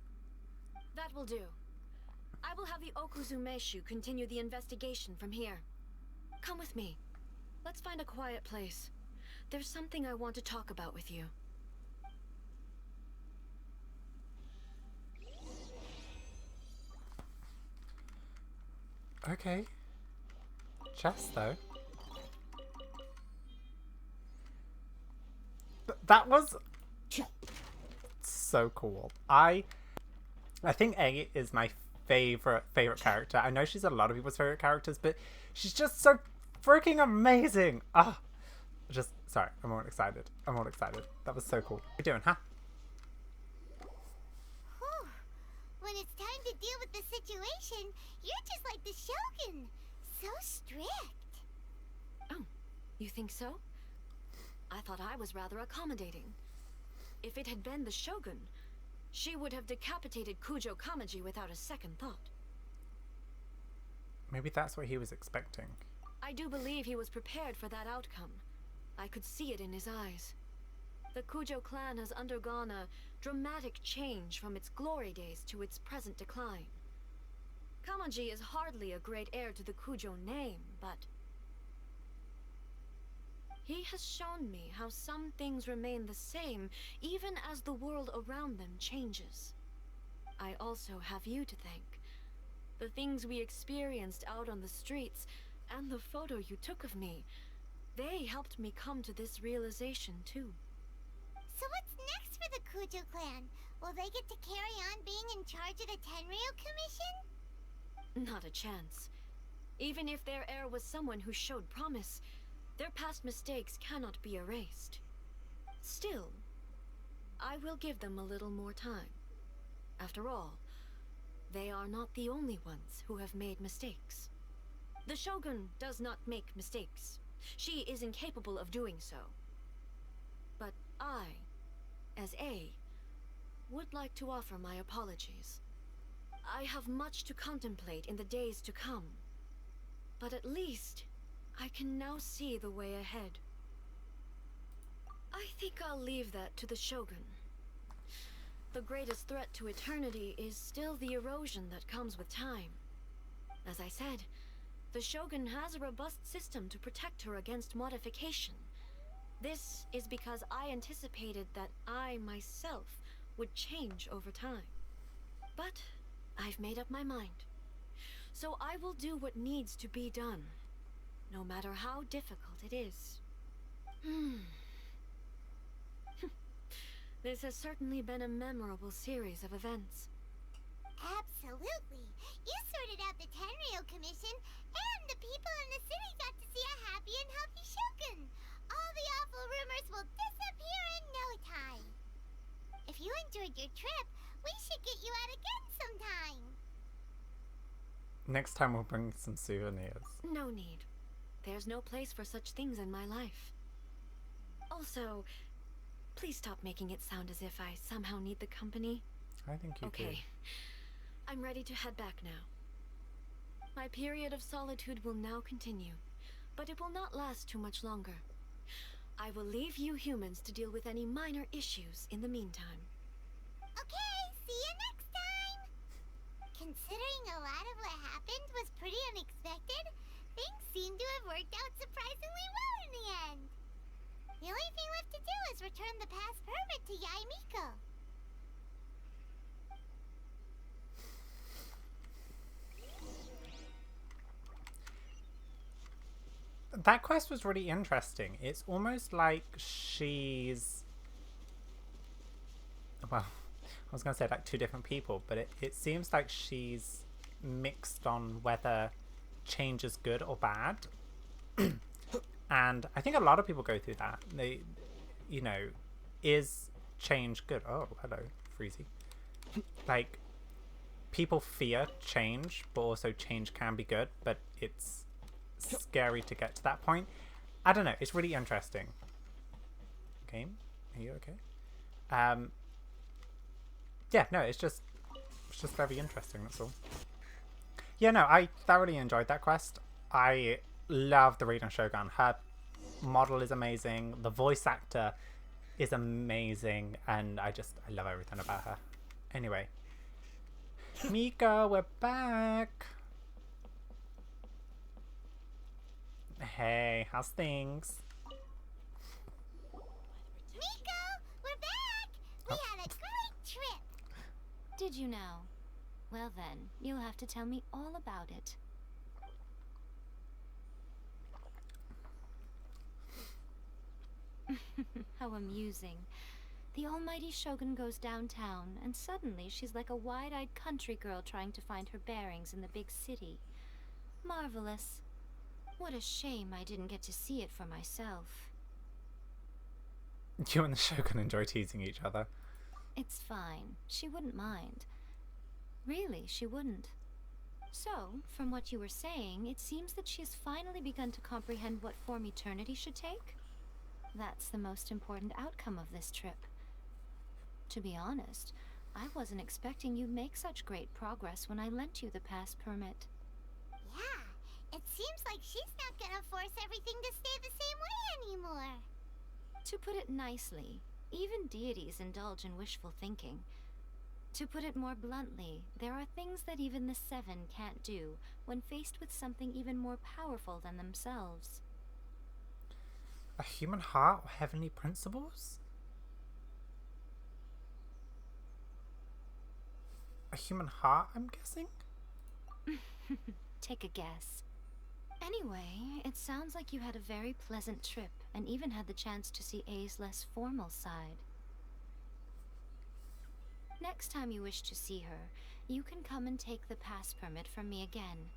That will do. I will have the Okuzumeshu continue the investigation from here. Come with me. Let's find a quiet place. There's something I want to talk about with you. Okay. Chess, though. That was so cool. I think A is my favorite character. I know she's a lot of people's favorite characters, but she's just so freaking amazing. Sorry, I'm all excited. That was so cool. What are you doing, huh? Whew. When it's time to deal with the situation, you're just like the Shogun. So strict. Oh, you think so? I thought I was rather accommodating. If it had been the Shogun, she would have decapitated Kujo Kamaji without a second thought. Maybe that's what he was expecting. I do believe he was prepared for that outcome. I could see it in his eyes. The Kujo clan has undergone a dramatic change from its glory days to its present decline. Kamaji is hardly a great heir to the Kujo name, but he has shown me how some things remain the same even as the world around them changes. I also have you to thank. The things we experienced out on the streets and the photo you took of me, they helped me come to this realization too. So what's next for the Kujo clan? Will they get to carry on being in charge of the Tenryou Commission? Not a chance. Even if their heir was someone who showed promise, their past mistakes cannot be erased. Still, I will give them a little more time. After all, they are not the only ones who have made mistakes. The Shogun does not make mistakes. She is incapable of doing so. But I, as A, would like to offer my apologies. I have much to contemplate in the days to come, but at least I can now see the way ahead. I think I'll leave that to the Shogun. The greatest threat to eternity is still the erosion that comes with time. As I said, the Shogun has a robust system to protect her against modification. This is because I anticipated that I myself would change over time. But I've made up my mind. So I will do what needs to be done, no matter how difficult it is. This has certainly been a memorable series of events. Absolutely. You sorted out the Tenryou Commission, and the people in the city got to see a happy and healthy Shogun. All the awful rumors will disappear in no time. If you enjoyed your trip, we should get you out again sometime. Next time we'll bring some souvenirs. No need. There's no place for such things in my life. Also, please stop making it sound as if I somehow need the company. I think you do. Okay. I'm ready to head back now. My period of solitude will now continue, but it will not last too much longer. I will leave you humans to deal with any minor issues in the meantime. Okay, see you next time! Considering a lot of what happened was pretty unexpected, things seem to have worked out surprisingly well in the end. The only thing left to do is return the past permit to Yae Miko. That quest was really interesting. It's almost like she's... Well, I was going to say like two different people, but it seems like she's mixed on whether change is good or bad. And I think a lot of people go through that. They, you know, is change good? Oh, hello, Freezy. Like, people fear change, but also change can be good, but it's scary to get to that point. I don't know. It's really interesting. Game, are you okay? Yeah, no, it's just very interesting. That's all. Yeah, no, I thoroughly enjoyed that quest. I love the Raiden Shogun. Her model is amazing. The voice actor is amazing, and I love everything about her. Anyway, Mika, we're back. Hey, how's things? Miko, we're back! We had a great trip! Did you now? Well then, you'll have to tell me all about it. How amusing. The almighty Shogun goes downtown, and suddenly she's like a wide-eyed country girl trying to find her bearings in the big city. Marvelous. What a shame I didn't get to see it for myself. You and the Shogun enjoy teasing each other. It's fine. She wouldn't mind. Really, she wouldn't. So, from what you were saying, it seems that she has finally begun to comprehend what form eternity should take? That's the most important outcome of this trip. To be honest, I wasn't expecting you'd make such great progress when I lent you the pass permit. Yeah, it seems like she's not gonna force everything to stay the same way anymore. To put it nicely, even deities indulge in wishful thinking. To put it more bluntly, there are things that even the Seven can't do when faced with something even more powerful than themselves. A human heart or heavenly principles? A human heart, I'm guessing? Take a guess. Anyway, it sounds like you had a very pleasant trip and even had the chance to see A's less formal side. Next time you wish to see her, you can come and take the pass permit from me again.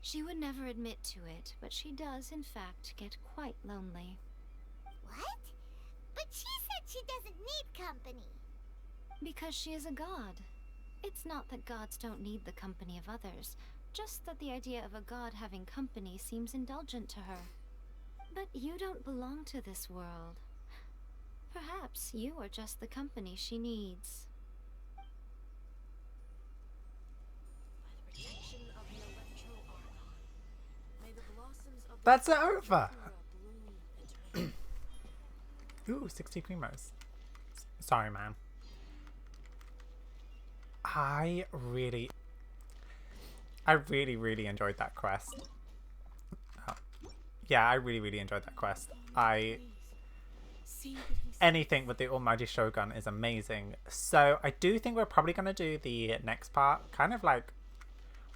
She would never admit to it, but she does, in fact, get quite lonely. What? But she said she doesn't need company. Because she is a god. It's not that gods don't need the company of others, just that the idea of a god having company seems indulgent to her. But you don't belong to this world. Perhaps you are just the company she needs. That's over! Ooh, 60 primos. Sorry, man. I really enjoyed that quest. Yeah, I really enjoyed that quest. Anything with the Almighty Shogun is amazing. So I do think we're probably going to do the next part kind of like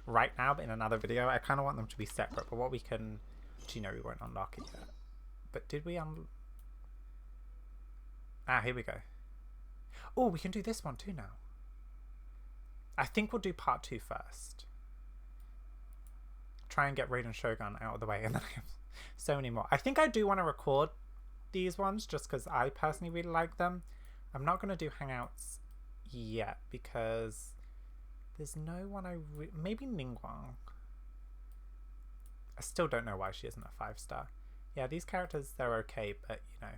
right now, but in another video. I kind of want them to be separate, but what we can... Actually, no, we won't unlock it yet. But did we Ah, here we go. Oh, we can do this one too now. I think we'll do part 2 first. Try and get Raiden Shogun out of the way, and then I have so many more. I think I do want to record these ones just because I personally really like them. I'm not going to do Hangouts yet because there's no one maybe Ningguang. I still don't know why she isn't a 5-star. Yeah, these characters, they're okay, but you know.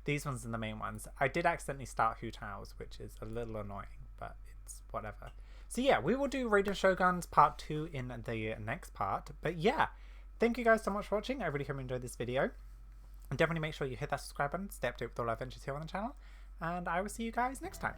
These ones are the main ones. I did accidentally start Hu Tao's, which is a little annoying, but it's whatever. So yeah, we will do Raiden Shogun's part 2 in the next part. But yeah, thank you guys so much for watching. I really hope you enjoyed this video. And definitely make sure you hit that subscribe button to stay up to date with all our adventures here on the channel. And I will see you guys next time.